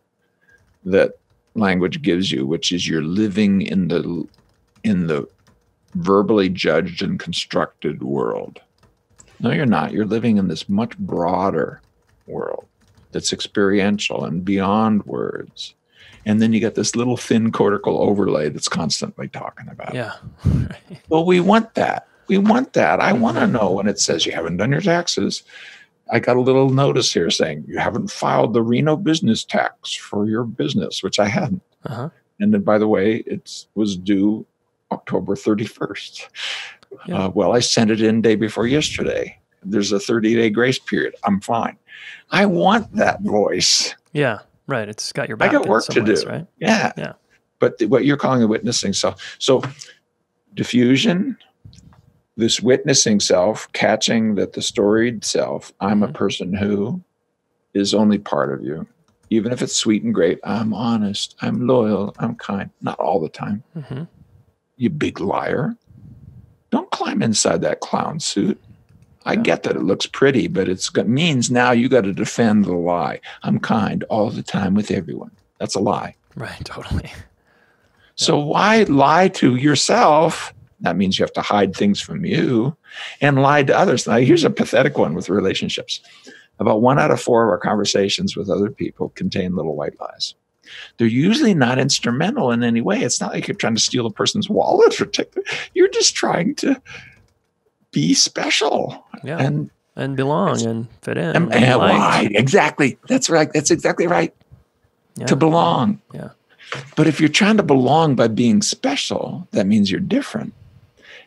that language gives you, which is you're living in the verbally judged and constructed world. No, you're not. You're living in this much broader world that's experiential and beyond words. And then you get this little thin cortical overlay that's constantly talking about it. Yeah. Well, we want that. We want that. I want to know when it says you haven't done your taxes. I got a little notice here saying you haven't filed the Reno business tax for your business, which I hadn't. Uh-huh. And then, by the way, it was due October 31st. Yeah. Well, I sent it in day before yesterday. There's a 30-day grace period. I'm fine. I want that voice. Yeah. Right. It's got your back. I got work in some to ways, do. Right. Yeah. Yeah. But what you're calling a witnessing self. So diffusion, this witnessing self, catching that the storied self, I'm a person who is only part of you. Even if it's sweet and great, I'm honest, I'm loyal, I'm kind. Not all the time. Mm-hmm. You big liar. Don't climb inside that clown suit. I get that it looks pretty, but it means now you got to defend the lie. I'm kind all the time with everyone. That's a lie. Right. Totally. So why lie to yourself? That means you have to hide things from you and lie to others. Now, here's a pathetic one with relationships. About 1 out of 4 of our conversations with other people contain little white lies. They're usually not instrumental in any way. It's not like you're trying to steal a person's wallet or take it. You're just trying to be special. Yeah. And belong and fit in. And right. Exactly. That's right. That's exactly right. Yeah. To belong. Yeah. But if you're trying to belong by being special, that means you're different.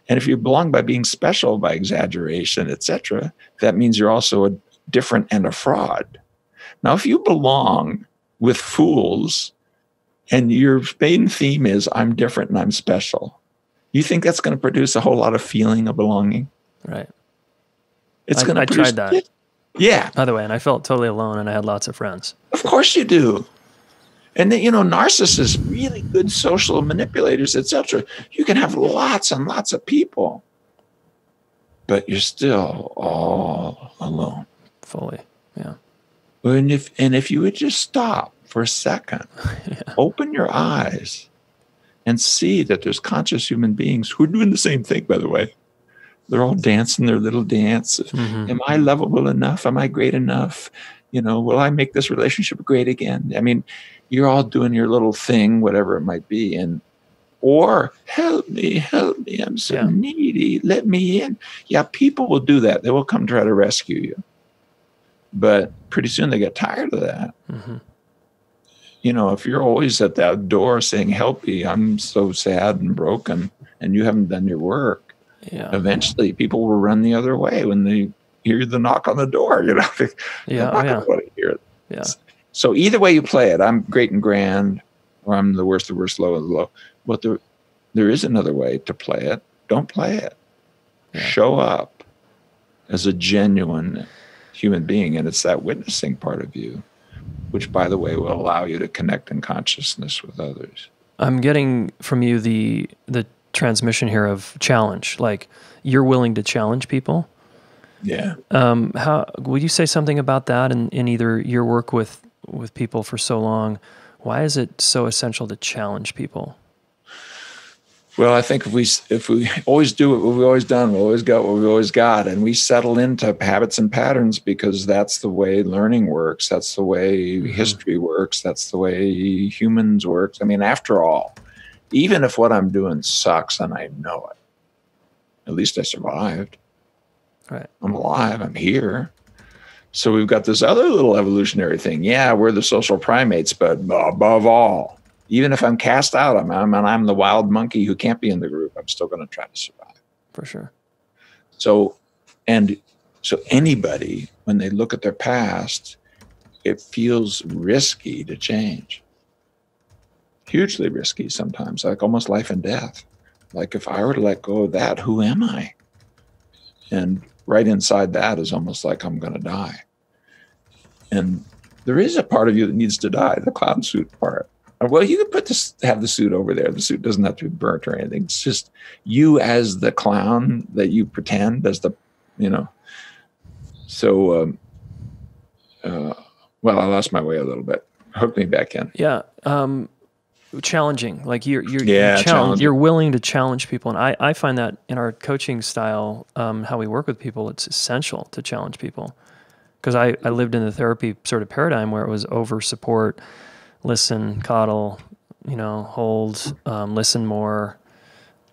And if you belong by being special, by exaggeration, etc., that means you're also a different and a fraud. Now, if you belong with fools and your main theme is I'm different and I'm special, you think that's going to produce a whole lot of feeling of belonging? Right. It's going to I produce tried that. Yeah. By the way, and I felt totally alone and I had lots of friends. Of course you do. And then, narcissists, really good social manipulators, etc. You can have lots and lots of people, but you're still all alone. Fully. Yeah. And if you would just stop for a second, open your eyes and see that there's conscious human beings who are doing the same thing, by the way. They're all dancing their little dance. Am I lovable enough? Am I great enough? Will I make this relationship great again? I mean, you're all doing your little thing, whatever it might be. Or help me, I'm so needy, let me in. Yeah, people will do that. They will come try to rescue you. But pretty soon they get tired of that. Mm-hmm. If you're always at that door saying, help me, I'm so sad and broken, and you haven't done your work, eventually people will run the other way when they hear the knock on the door. They're not going to hear it. Yeah. So either way you play it, I'm great and grand, or I'm the worst, low and low. But there is another way to play it. Don't play it. Yeah. Show up as a genuine human being, and it's that witnessing part of you, which, by the way, will allow you to connect in consciousness with others. I'm getting from you the transmission here of challenge. Like, you're willing to challenge people. Yeah. How would you say something about that in either your work with people for so long? Why is it so essential to challenge people? Well, I think if we always do what we've always done, we always got what we've always got, and we settle into habits and patterns because that's the way learning works. That's the way history works. That's the way humans work. I mean, after all, even if what I'm doing sucks and I know it, at least I survived. Right. I'm alive. I'm here. So we've got this other little evolutionary thing. Yeah, we're the social primates, but above all, even if I'm cast out, I'm the wild monkey who can't be in the group, I'm still going to try to survive. For sure. So anybody, when they look at their past, it feels risky to change. Hugely risky sometimes, like almost life and death. Like if I were to let go of that, who am I? And right inside that is almost like I'm going to die. And there is a part of you that needs to die, the clown suit part. Well, you could have the suit over there. The suit doesn't have to be burnt or anything. It's just you as the clown that you pretend as the So, well, I lost my way a little bit. Hook me back in. Yeah. Challenging. Like you're challenging. You're willing to challenge people. And I find that in our coaching style, how we work with people, it's essential to challenge people. Because I lived in the therapy sort of paradigm where it was over support, listen, coddle, hold, listen more.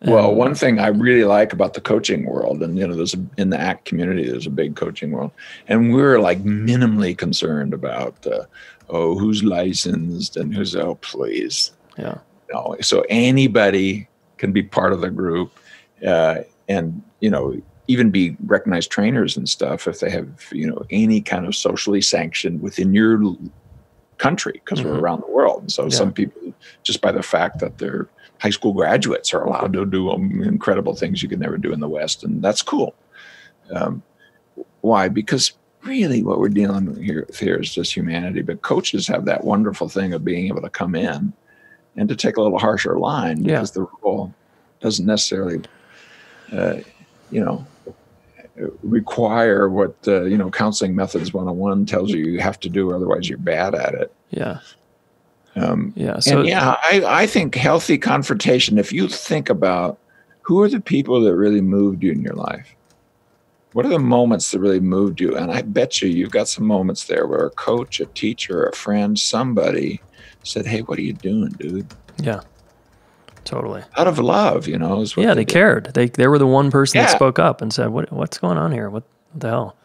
Well, one thing I really like about the coaching world, and there's in the ACT community, there's a big coaching world, and we're like minimally concerned about, who's licensed and who's please. Yeah. So anybody can be part of the group, and even be recognized trainers and stuff if they have any kind of socially sanctioned within your country, because we're around the world. And so some people, just by the fact that they're high school graduates, are allowed to do incredible things you could never do in the West, and that's cool. Why? Because really what we're dealing with here is just humanity. But coaches have that wonderful thing of being able to come in and to take a little harsher line, because the role doesn't necessarily require what Counseling Methods 101 tells you have to do, otherwise you're bad at it. Yeah. So I think healthy confrontation, if you think about who are the people that really moved you in your life, what are the moments that really moved you? And I bet you've got some moments there where a coach, a teacher, a friend, somebody said, hey, what are you doing, dude? Yeah. Totally. Out of love, is what they cared. They were the one person that spoke up and said, what's going on here? What the hell?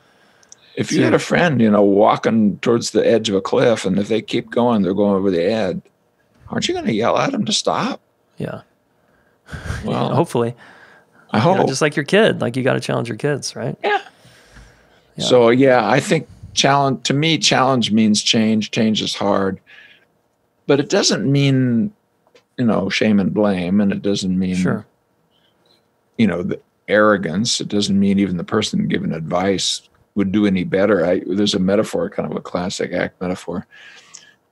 If you had a friend, walking towards the edge of a cliff, and if they keep going, they're going over the edge, aren't you going to yell at them to stop? Yeah. Well, hopefully. I hope. Just like your kid, like you got to challenge your kids, right? Yeah. So, I think challenge means change. Change is hard. But it doesn't mean, shame and blame. And it doesn't mean, the arrogance. It doesn't mean even the person giving advice would do any better. There's a metaphor, kind of a classic ACT metaphor.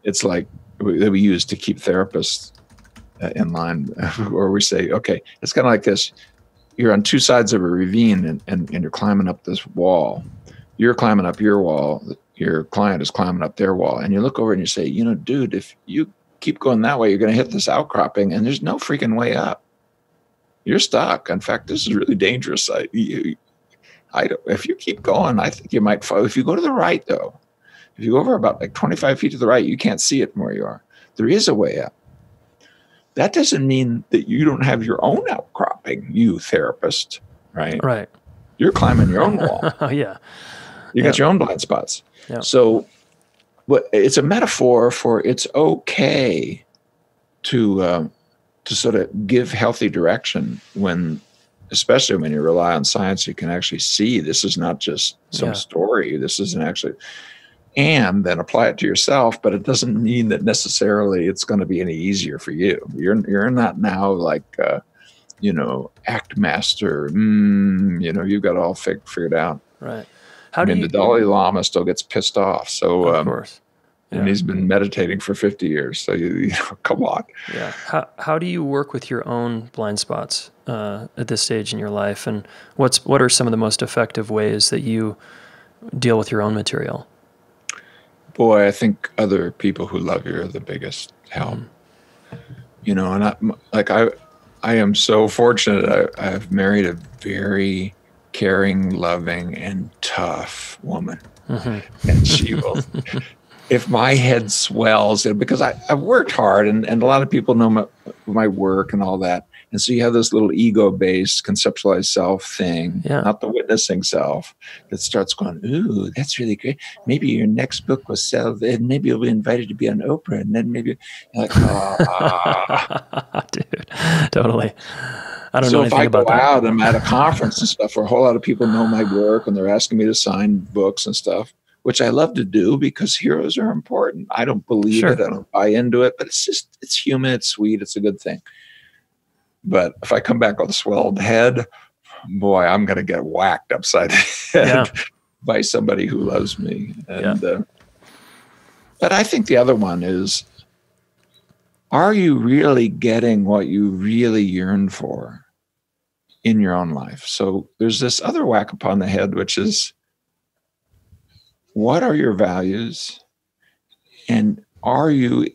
It's like that we use to keep therapists in line, where we say, okay, it's kind of like this. You're on two sides of a ravine and you're climbing up this wall. You're climbing up your wall. Your client is climbing up their wall. And you look over and you say, dude, if you keep going that way, you're going to hit this outcropping and there's no freaking way up. You're stuck. In fact, this is really dangerous. If you keep going, I think you might fall. If you go to the right, though, if you go over about like 25 feet to the right, you can't see it from where you are. There is a way up. That doesn't mean that you don't have your own outcropping, you therapist, right? Right. You're climbing your own wall. Yeah. You got your own blind spots. Yeah. So it's a metaphor for it's okay to sort of give healthy direction especially when you rely on science. You can actually see this is not just some story. This isn't actually, and then apply it to yourself. But it doesn't mean that necessarily it's going to be any easier for you. You're not now like, ACT master. You've got it all figured out. Right. The Dalai Lama still gets pissed off. So, of course. Yeah. And he's been meditating for 50 years. So, come on. Yeah. How do you work with your own blind spots at this stage in your life? And what are some of the most effective ways that you deal with your own material? Boy, I think other people who love you are the biggest help. And I am so fortunate. I've married a very caring, loving, and tough woman. Mm-hmm. And she will, if my head swells, because I've worked hard, and a lot of people know my work and all that. And so you have this little ego-based conceptualized self thing, not the witnessing self, that starts going, ooh, that's really great. Maybe your next book will sell, and maybe you'll be invited to be on Oprah, and then maybe you're like, Dude, totally. I don't know anything about that. So if I go out and I'm at a conference and stuff where a whole lot of people know my work and they're asking me to sign books and stuff, which I love to do because heroes are important. I don't believe it. I don't buy into it, but it's human. It's sweet. It's a good thing. But if I come back with a swelled head, boy, I'm going to get whacked upside the head by somebody who loves me. And, but I think the other one is, are you really getting what you really yearn for? in your own life. So there's this other whack upon the head, which is, what are your values? And are you,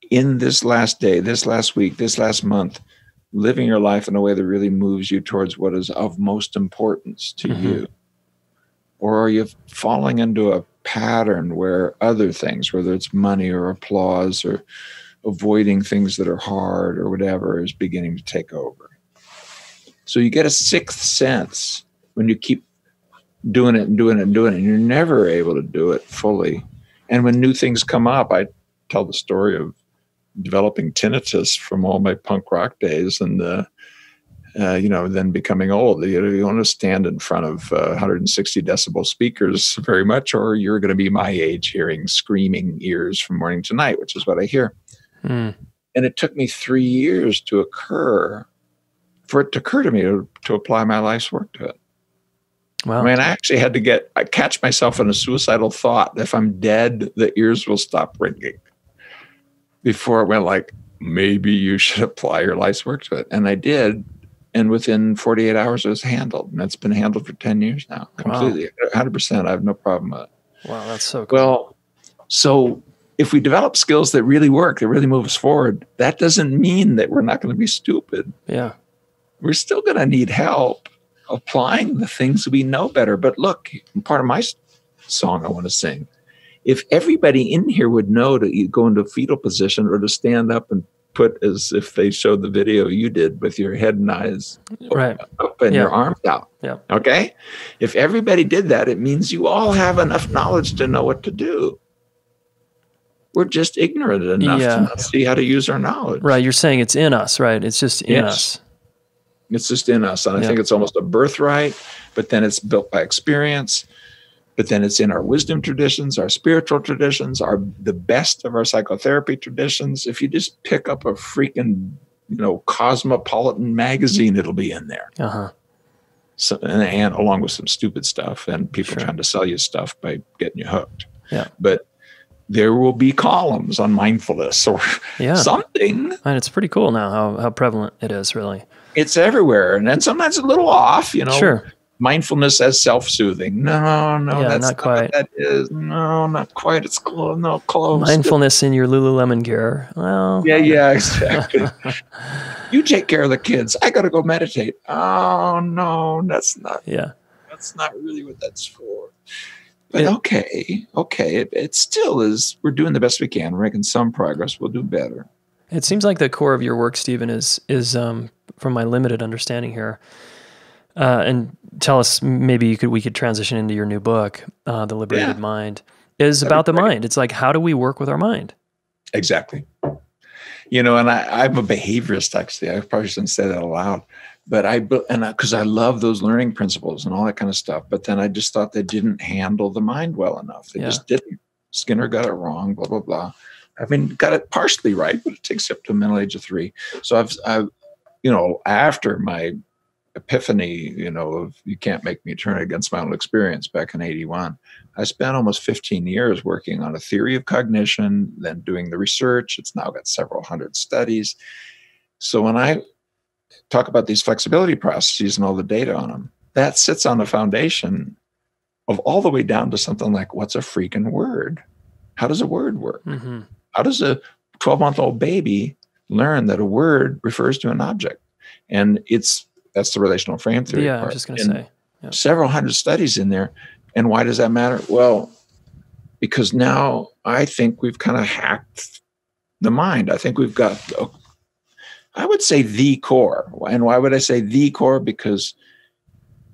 in this last day, this last week, this last month, living your life in a way that really moves you towards what is of most importance to you? Or are you falling into a pattern where other things, whether it's money or applause or avoiding things that are hard or whatever, is beginning to take over? So you get a sixth sense when you keep doing it and doing it and doing it, and you're never able to do it fully. And when new things come up, I tell the story of developing tinnitus from all my punk rock days, and then becoming old. You want to stand in front of 160 decibel speakers very much, or you're going to be my age, hearing screaming ears from morning to night, which is what I hear. And it took me 3 years for it to occur to me to apply my life's work to it. Wow. I mean, I actually had to catch myself in a suicidal thought. If I'm dead, the ears will stop ringing. Before it went like, maybe you should apply your life's work to it. And I did. And within 48 hours, it was handled. And it's been handled for 10 years now. Completely. Wow. 100%. I have no problem with it. Wow, that's so cool. Well, so if we develop skills that really work, that really move us forward, that doesn't mean that we're not going to be stupid. Yeah. We're still going to need help applying the things we know better. But look, part of my song I want to sing, if everybody in here would know to go into a fetal position or to stand up and put, as if they showed the video you did, with your head and eyes up and your arms out. Yeah. Okay? If everybody did that, it means you all have enough knowledge to know what to do. We're just ignorant enough to not see how to use our knowledge. Right. You're saying it's in us, right? It's just in us. It's just in us. And I think it's almost a birthright, but then it's built by experience. But then it's in our wisdom traditions, our spiritual traditions, the best of our psychotherapy traditions. If you just pick up a freaking, Cosmopolitan magazine, it'll be in there. So, and along with some stupid stuff and people trying to sell you stuff by getting you hooked. Yeah. But there will be columns on mindfulness or something. And it's pretty cool now how prevalent it is, really. It's everywhere. And then sometimes a little off, Sure. Mindfulness as self-soothing. No, that's not quite what that is. No, not quite. It's close. No, close. Mindfulness in your Lululemon gear. Well, yeah, exactly. You take care of the kids. I got to go meditate. Oh no, that's not. Yeah, that's not really what that's for. But okay. It still is. We're doing the best we can. We're making some progress. We'll do better. It seems like the core of your work, Stephen, is from my limited understanding here. And tell us, maybe we could transition into your new book, The Liberated Mind, is about the mind. It's like, how do we work with our mind? Exactly. And I'm a behaviorist, actually. I probably shouldn't say that aloud, but because I love those learning principles and all that kind of stuff. But then I just thought they didn't handle the mind well enough. They just didn't. Skinner got it wrong, blah, blah, blah. I mean, got it partially right, but it takes you up to a mental age of 3. So I've after my epiphany, of you can't make me turn against my own experience back in 81, I spent almost 15 years working on a theory of cognition, then doing the research. It's now got several hundred studies. So when I talk about these flexibility processes and all the data on them, that sits on the foundation of all the way down to something like, what's a freaking word? How does a word work? Mm-hmm. How does a 12-month-old baby learn that a word refers to an object? And that's the relational frame theory. Yeah, I was just going to say. Yeah. Several hundred studies in there. And why does that matter? Well, because now I think we've kind of hacked the mind. I think we've got, I would say, the core. And why would I say the core? Because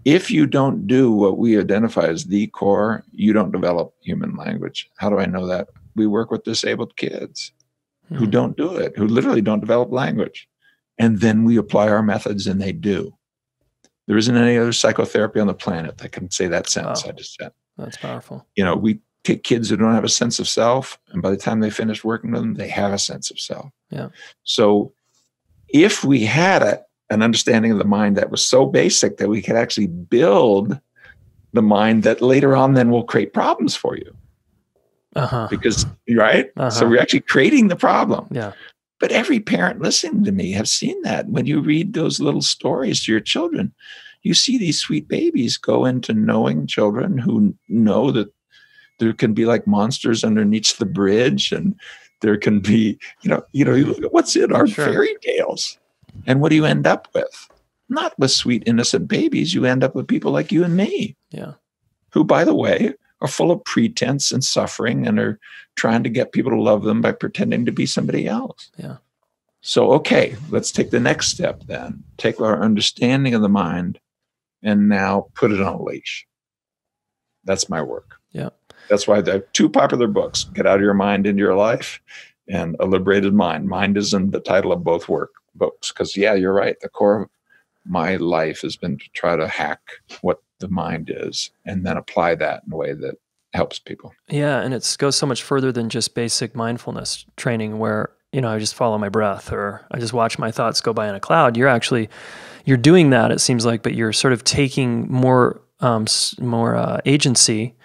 if you don't do what we identify as the core, you don't develop human language. How do I know that? We work with disabled kids who don't do it, who literally don't develop language. And then we apply our methods and they do. There isn't any other psychotherapy on the planet that can say that sentence I just said. That's powerful. We take kids who don't have a sense of self, and by the time they finish working with them, they have a sense of self. Yeah. So if we had an understanding of the mind that was so basic that we could actually build the mind that later on then will create problems for you. Because, right? So we're actually creating the problem. Yeah. But every parent listening to me have seen that. When you read those little stories to your children, you see these sweet babies go into knowing children who know that there can be like monsters underneath the bridge, and there can be, you look at what's in our fairy tales. And what do you end up with? Not with sweet, innocent babies. You end up with people like you and me. Yeah. Who, by the way, are full of pretense and suffering and are trying to get people to love them by pretending to be somebody else. Yeah. So, okay, let's take the next step then. Take our understanding of the mind and now put it on a leash. That's my work. Yeah. That's why the two popular books, Get Out of Your Mind into Your Life and A Liberated Mind. Mind is in the title of both books. Because, yeah, you're right. The core of my life has been to try to hack what the mind is and then apply that in a way that helps people. Yeah, and it goes so much further than just basic mindfulness training where, I just follow my breath or I just watch my thoughts go by in a cloud. You're doing that, it seems like, but you're sort of taking more agency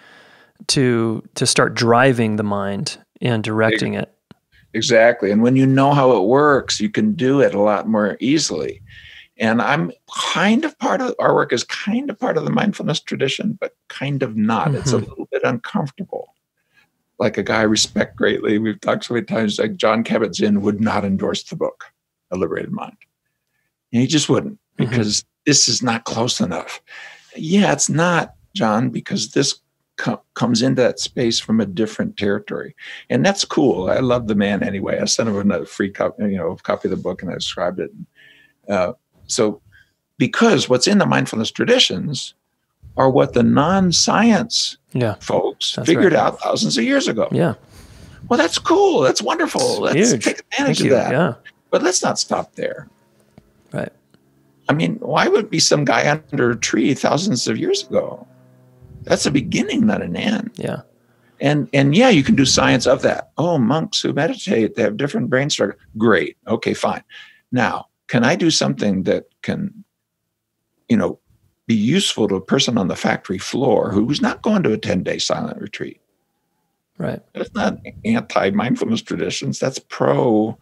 to start driving the mind and directing it. Exactly. And when you know how it works, you can do it a lot more easily. And I'm kind of our work is kind of part of the mindfulness tradition, but kind of not. Mm-hmm. It's a little bit uncomfortable. Like a guy I respect greatly, we've talked so many times, like John Kabat-Zinn would not endorse the book, A Liberated Mind. And he just wouldn't, because this is not close enough. Yeah, it's not, John, because this comes into that space from a different territory. And that's cool. I love the man anyway. I sent him a free copy, copy of the book, and I described it. So because what's in the mindfulness traditions are what the non-science folks figured out thousands of years ago. Yeah. Well, that's cool. That's wonderful. Let's take advantage of that. Yeah. But let's not stop there. Right. I mean, why would be some guy under a tree thousands of years ago? That's a beginning, not an end. Yeah. And yeah, you can do science of that. Oh, monks who meditate, they have different brain structure. Great. Okay, fine. Now, can I do something that can, be useful to a person on the factory floor who's not going to a 10-day silent retreat? Right. That's not anti-mindfulness traditions. That's pro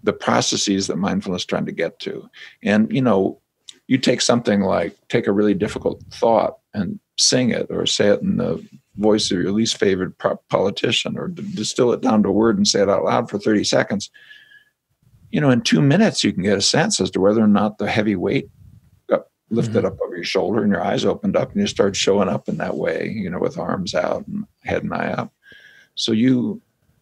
the processes that mindfulness is trying to get to. And, you take something like, take a really difficult thought and sing it or say it in the voice of your least favorite politician, or distill it down to a word and say it out loud for 30 seconds. In 2 minutes, you can get a sense as to whether or not the heavy weight got lifted up over your shoulder and your eyes opened up and you start showing up in that way, with arms out and head and eye up. So you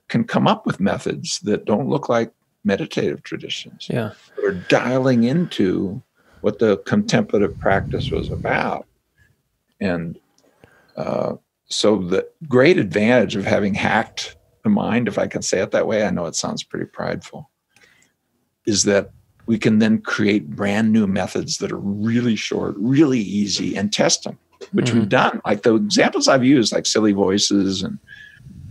can come up with methods that don't look like meditative traditions. Yeah. Or dialing into what the contemplative practice was about. And so the great advantage of having hacked the mind, if I can say it that way, I know it sounds pretty prideful, is that we can then create brand new methods that are really short, really easy, and test them, which we've done. Like the examples I've used, like silly voices and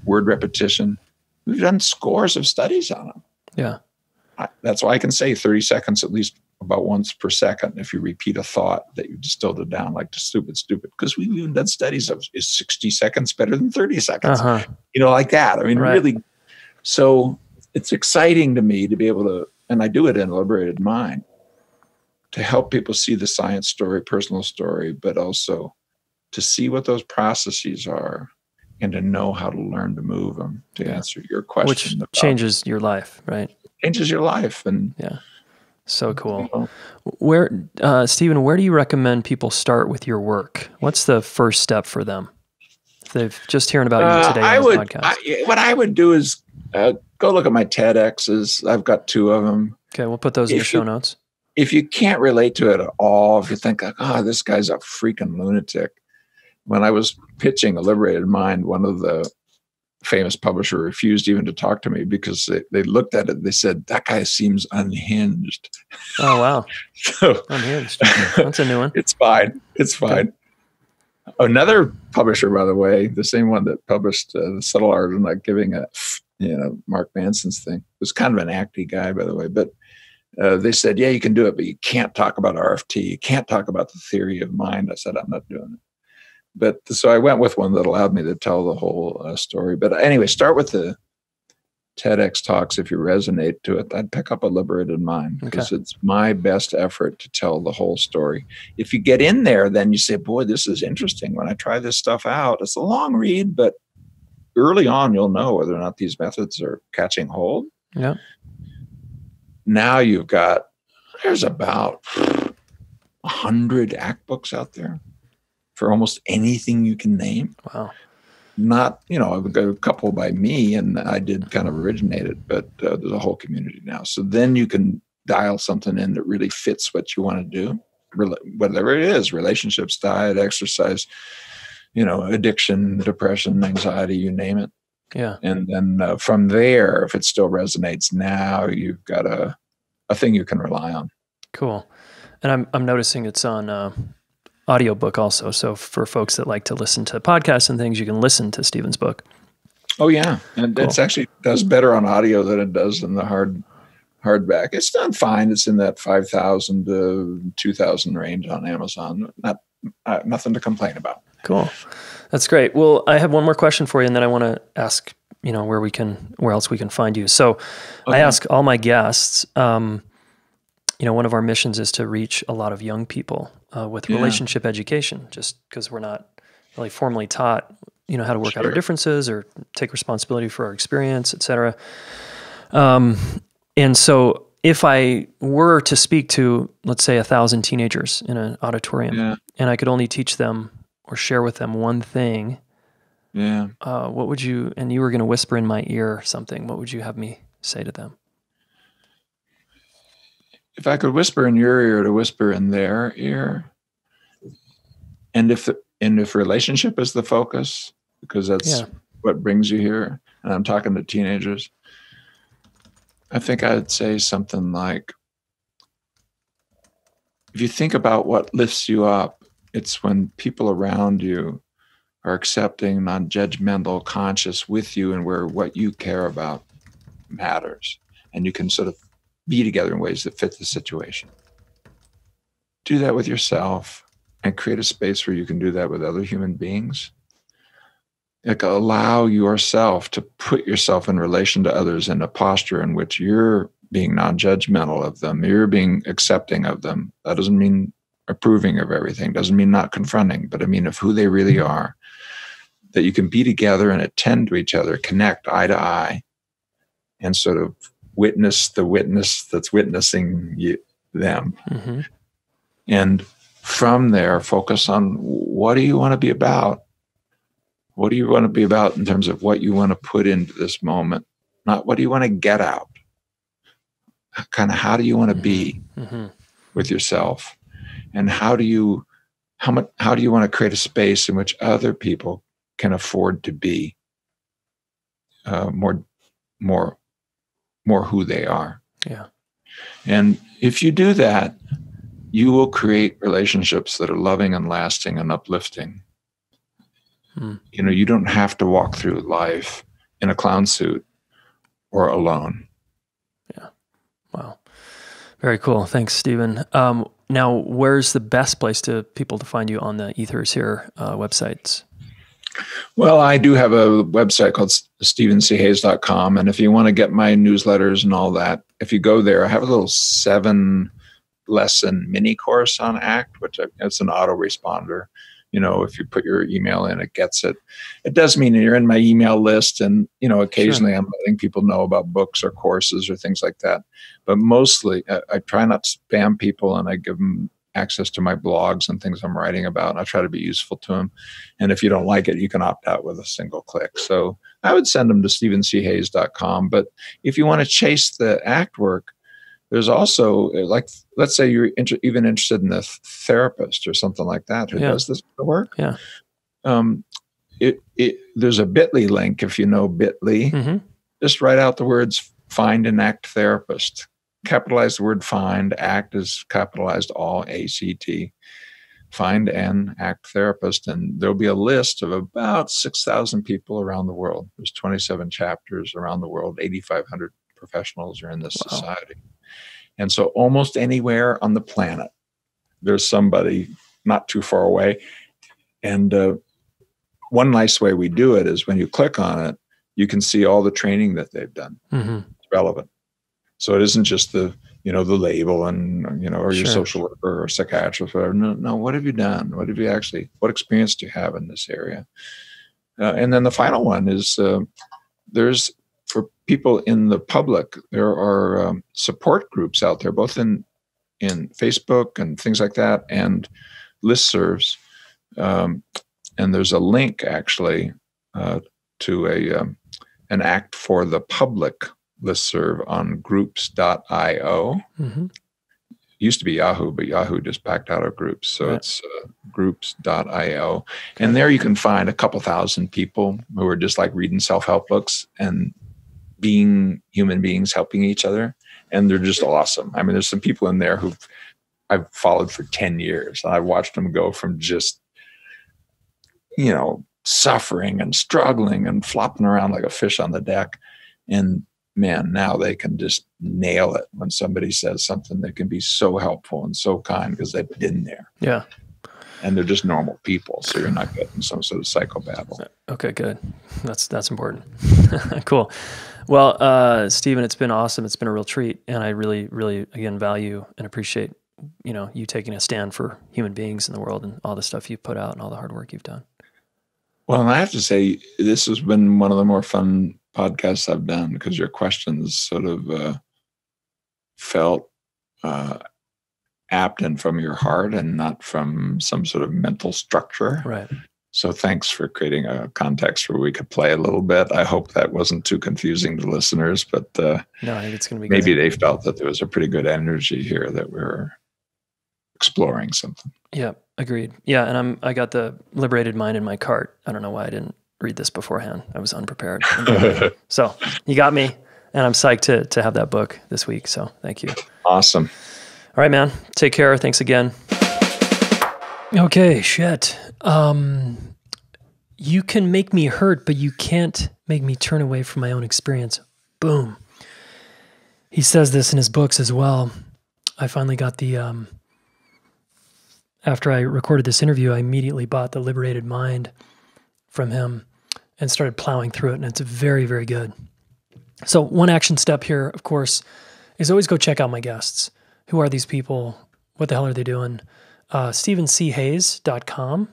word repetition, we've done scores of studies on them. Yeah. That's why I can say 30 seconds, at least about once per second, if you repeat a thought that you distilled it down, like to stupid, because we've even done studies of, is 60 seconds better than 30 seconds? Like that. I mean, really. So it's exciting to me to be able to, and I do it in a liberated mind, to help people see the science story, personal story, but also to see what those processes are and to know how to learn to move them, to answer your question. Which changes your life, right? Changes your life. And so cool. Where, Stephen, where do you recommend people start with your work? What's the first step for them? If they've just hearing about you today on the podcast. What I would do is go look at my TEDx's. I've got 2 of them. Okay, we'll put those in the show notes. If you can't relate to it at all, if you think, like, this guy's a freaking lunatic. When I was pitching A Liberated Mind, one of the famous publisher refused even to talk to me because they looked at it. They said, that guy seems unhinged. Oh, wow. So, unhinged. That's a new one. It's fine. It's fine. Okay. Another publisher, by the way, the same one that published The Subtle Art of Not Giving a Mark Manson's thing, was kind of an acty guy, by the way. But they said, yeah, you can do it, but you can't talk about RFT. You can't talk about the theory of mind. I said, I'm not doing it. But so I went with one that allowed me to tell the whole story. But anyway, start with TEDx talks, if you resonate to it, I'd pick up a liberated mind, because it's my best effort to tell the whole story. If you get in there, then you say, boy, this is interesting. When I try this stuff out, it's a long read, but early on, you'll know whether or not these methods are catching hold. Yeah. Now there's about 100 ACT books out there for almost anything you can name. Wow. Not, I've got a couple by me, and I did kind of originate it, but there's a whole community now. So then you can dial something in that really fits what you want to do, whatever it is: relationships, diet, exercise, addiction, depression, anxiety, you name it. Yeah. And then from there, if it still resonates, now you've got a thing you can rely on. Cool. And I'm noticing it's on audiobook also. So for folks that like to listen to podcasts and things, you can listen to Stephen's book. Oh yeah. And Cool. It's actually does better on audio than it does in the hardback. It's done fine. It's in that 5,000 to 2,000 range on Amazon. Nothing to complain about. Cool. That's great. Well, I have one more question for you, and then I want to ask, where else we can find you. So I ask all my guests, one of our missions is to reach a lot of young people with relationship education, just because we're not really formally taught, how to work out our differences or take responsibility for our experience, et cetera. And so if I were to speak to, let's say, 1,000 teenagers in an auditorium, and I could only teach them or share with them one thing, what would you, and you were going to whisper in my ear something, what would you have me say to them? If I could whisper in your ear to whisper in their ear, and if relationship is the focus, because that's what brings you here, and I'm talking to teenagers, I think I'd say something like, if you think about what lifts you up, it's when people around you are accepting, non-judgmental, conscious with you, and where what you care about matters, and you can sort of be together in ways that fit the situation. Do that with yourself and create a space where you can do that with other human beings. Like, allow yourself to put yourself in relation to others in a posture in which you're being non-judgmental of them, you're being accepting of them. That doesn't mean approving of everything, doesn't mean not confronting, but I mean of who they really are. That you can be together and attend to each other, connect eye to eye, and sort of witness the witness that's witnessing them. Mm-hmm. And from there, focus on, what do you want to be about? What do you want to be about in terms of what you want to put into this moment? Not what do you want to get out? Kind of how do you want to be with yourself? And how do you want to create a space in which other people can afford to be more who they are? Yeah. And if you do that, you will create relationships that are loving and lasting and uplifting. You don't have to walk through life in a clown suit or alone. Yeah. Wow. Very cool. Thanks, Stephen. Now, where's the best place to people to find you on the Ethers Here websites? Well, I do have a website called stephenchayes.com. And if you want to get my newsletters and all that, if you go there, I have a little 7-lesson mini course on ACT, which it's an autoresponder. If you put your email in, it gets it. It does mean you're in my email list. And, occasionally I'm letting people know about books or courses or things like that. But mostly I try not to spam people, and I give them access to my blogs and things I'm writing about, and I try to be useful to them. And if you don't like it, you can opt out with a single click. So I would send them to stephenchayes.com. But if you want to chase the ACT work, there's also, like, let's say you're even interested in a therapist or something like that who does this work. Yeah. There's a Bitly link, if you know Bitly. Mm-hmm. Just write out the words "find an ACT therapist." Capitalize the word "find." ACT is capitalized, all ACT. Find an ACT therapist, and there'll be a list of about 6,000 people around the world. There's 27 chapters around the world. 8,500 professionals are in this society. And so almost anywhere on the planet, there's somebody not too far away. And one nice way we do it is when you click on it, you can see all the training that they've done. It's relevant. So it isn't just the label and, or your social worker or psychiatrist, or whatever. No, what have you done? What experience do you have in this area? And then the final one is there's, for people in the public, there are support groups out there, both in Facebook and things like that, and listservs. And there's a link actually to an Act for the Public listserv on groups.io. Used to be Yahoo, but Yahoo just backed out of Groups. So it's groups.io. And there you can find a couple thousand people who are just like reading self-help books and being human beings helping each other. And they're just awesome. I mean, there's some people in there who I've followed for 10 years. I've watched them go from just, suffering and struggling and flopping around like a fish on the deck. And man, now they can just nail it when somebody says something that can be so helpful and so kind because they've been there. Yeah. And they're just normal people. So you're not getting some sort of psychobabble. Okay, good. That's important. Cool. Well, Stephen, it's been awesome. It's been a real treat. And I really, really, again, value and appreciate, you taking a stand for human beings in the world and all the stuff you've put out and all the hard work you've done. Well, and I have to say, this has been one of the more fun podcasts I've done because your questions sort of felt apt and from your heart and not from some sort of mental structure. Right. So thanks for creating a context where we could play a little bit. I hope that wasn't too confusing to listeners, but no, I think it's going to be maybe good. They felt that there was a pretty good energy here, that we were exploring something. Yeah, agreed. Yeah, and I got the Liberated Mind in my cart. I don't know why I didn't read this beforehand. I was unprepared. So you got me, and I'm psyched to have that book this week. So thank you. Awesome. All right, man. Take care. Thanks again. Okay, shit. You can make me hurt, but you can't make me turn away from my own experience. Boom. He says this in his books as well. I finally got the... After I recorded this interview, I immediately bought The Liberated Mind from him and started plowing through it, and it's very, very good. So one action step here, of course, is always go check out my guests. Who are these people? What the hell are they doing? StephenCHayes.com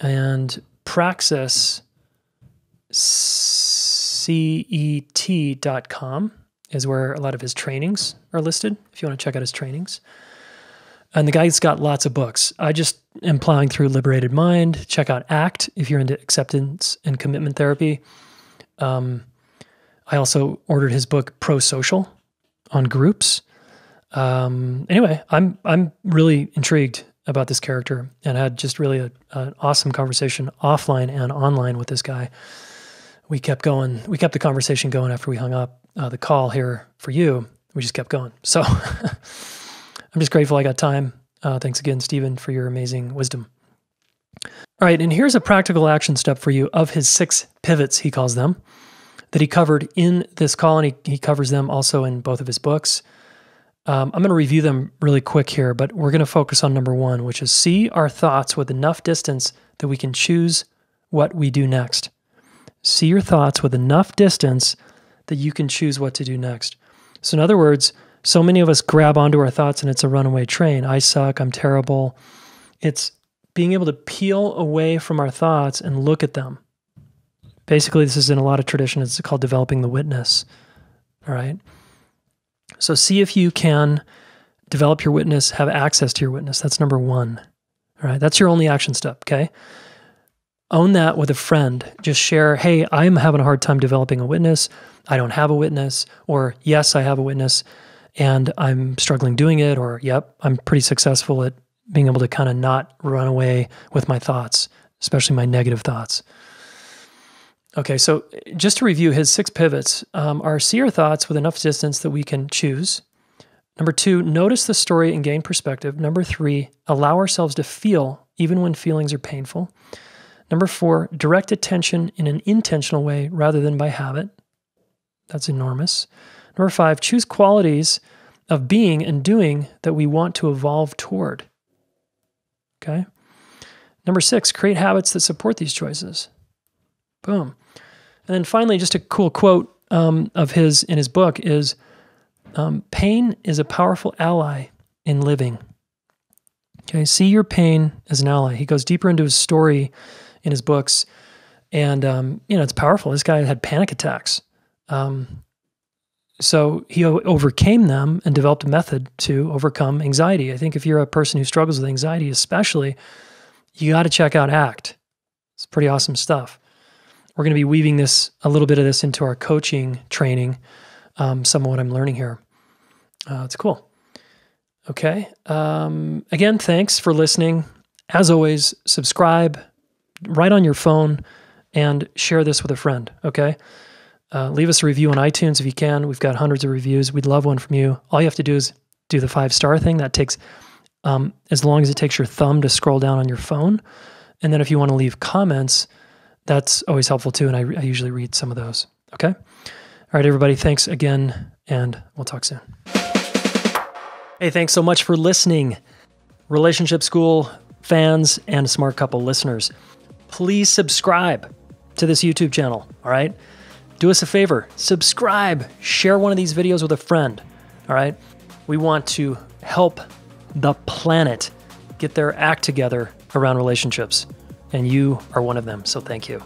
and praxiscet.com is where a lot of his trainings are listed, if you want to check out his trainings. And the guy's got lots of books. I just am plowing through Liberated Mind. Check out ACT if you're into acceptance and commitment therapy. I also ordered his book Pro-Social on groups. Anyway, I'm really intrigued about this character and had just really an awesome conversation offline and online with this guy. We kept the conversation going after we hung up the call here for you. We just kept going. So I'm just grateful I got time. Thanks again, Stephen, for your amazing wisdom. All right, and here's a practical action step for you of his 6 pivots, he calls them, that he covered in this call, and he covers them also in both of his books. I'm going to review them really quick here, but we're going to focus on number 1, which is see our thoughts with enough distance that we can choose what we do next. See your thoughts with enough distance that you can choose what to do next. So in other words, so many of us grab onto our thoughts and it's a runaway train. I suck, I'm terrible. It's being able to peel away from our thoughts and look at them. Basically, this is in a lot of traditions. It's called developing the witness. All right? So see if you can develop your witness, have access to your witness. That's number 1. All right? That's your only action step, okay? Own that with a friend. Just share, hey, I'm having a hard time developing a witness. I don't have a witness. Or, yes, I have a witness and I'm struggling doing it. Or, yep, I'm pretty successful at being able to kind of not run away with my thoughts, especially my negative thoughts. Okay, so just to review, his 6 pivots are see our thoughts with enough distance that we can choose. Number 2, notice the story and gain perspective. Number 3, allow ourselves to feel even when feelings are painful. Number 4, direct attention in an intentional way rather than by habit. That's enormous. Number 5, choose qualities of being and doing that we want to evolve toward. Okay? Number 6, create habits that support these choices. Boom. And And then finally, just a cool quote of his in his book is, pain is a powerful ally in living. Okay, see your pain as an ally. He goes deeper into his story in his books, and it's powerful. This guy had panic attacks. So he overcame them and developed a method to overcome anxiety. I think if you're a person who struggles with anxiety especially, you got to check out ACT. It's pretty awesome stuff. We're going to be weaving a little bit of this into our coaching training, some of what I'm learning here. It's cool. Okay. Again, thanks for listening. As always, subscribe right on your phone and share this with a friend, okay? Leave us a review on iTunes if you can. We've got hundreds of reviews. We'd love one from you. All you have to do is do the 5-star thing. That takes as long as it takes your thumb to scroll down on your phone. And then if you want to leave comments, that's always helpful too, and I usually read some of those, okay? All right, everybody, thanks again, and we'll talk soon. Hey, thanks so much for listening. Relationship School fans and Smart Couple listeners, please subscribe to this YouTube channel, all right? Do us a favor, subscribe, share one of these videos with a friend, all right? We want to help the planet get their act together around relationships, and you are one of them, so thank you.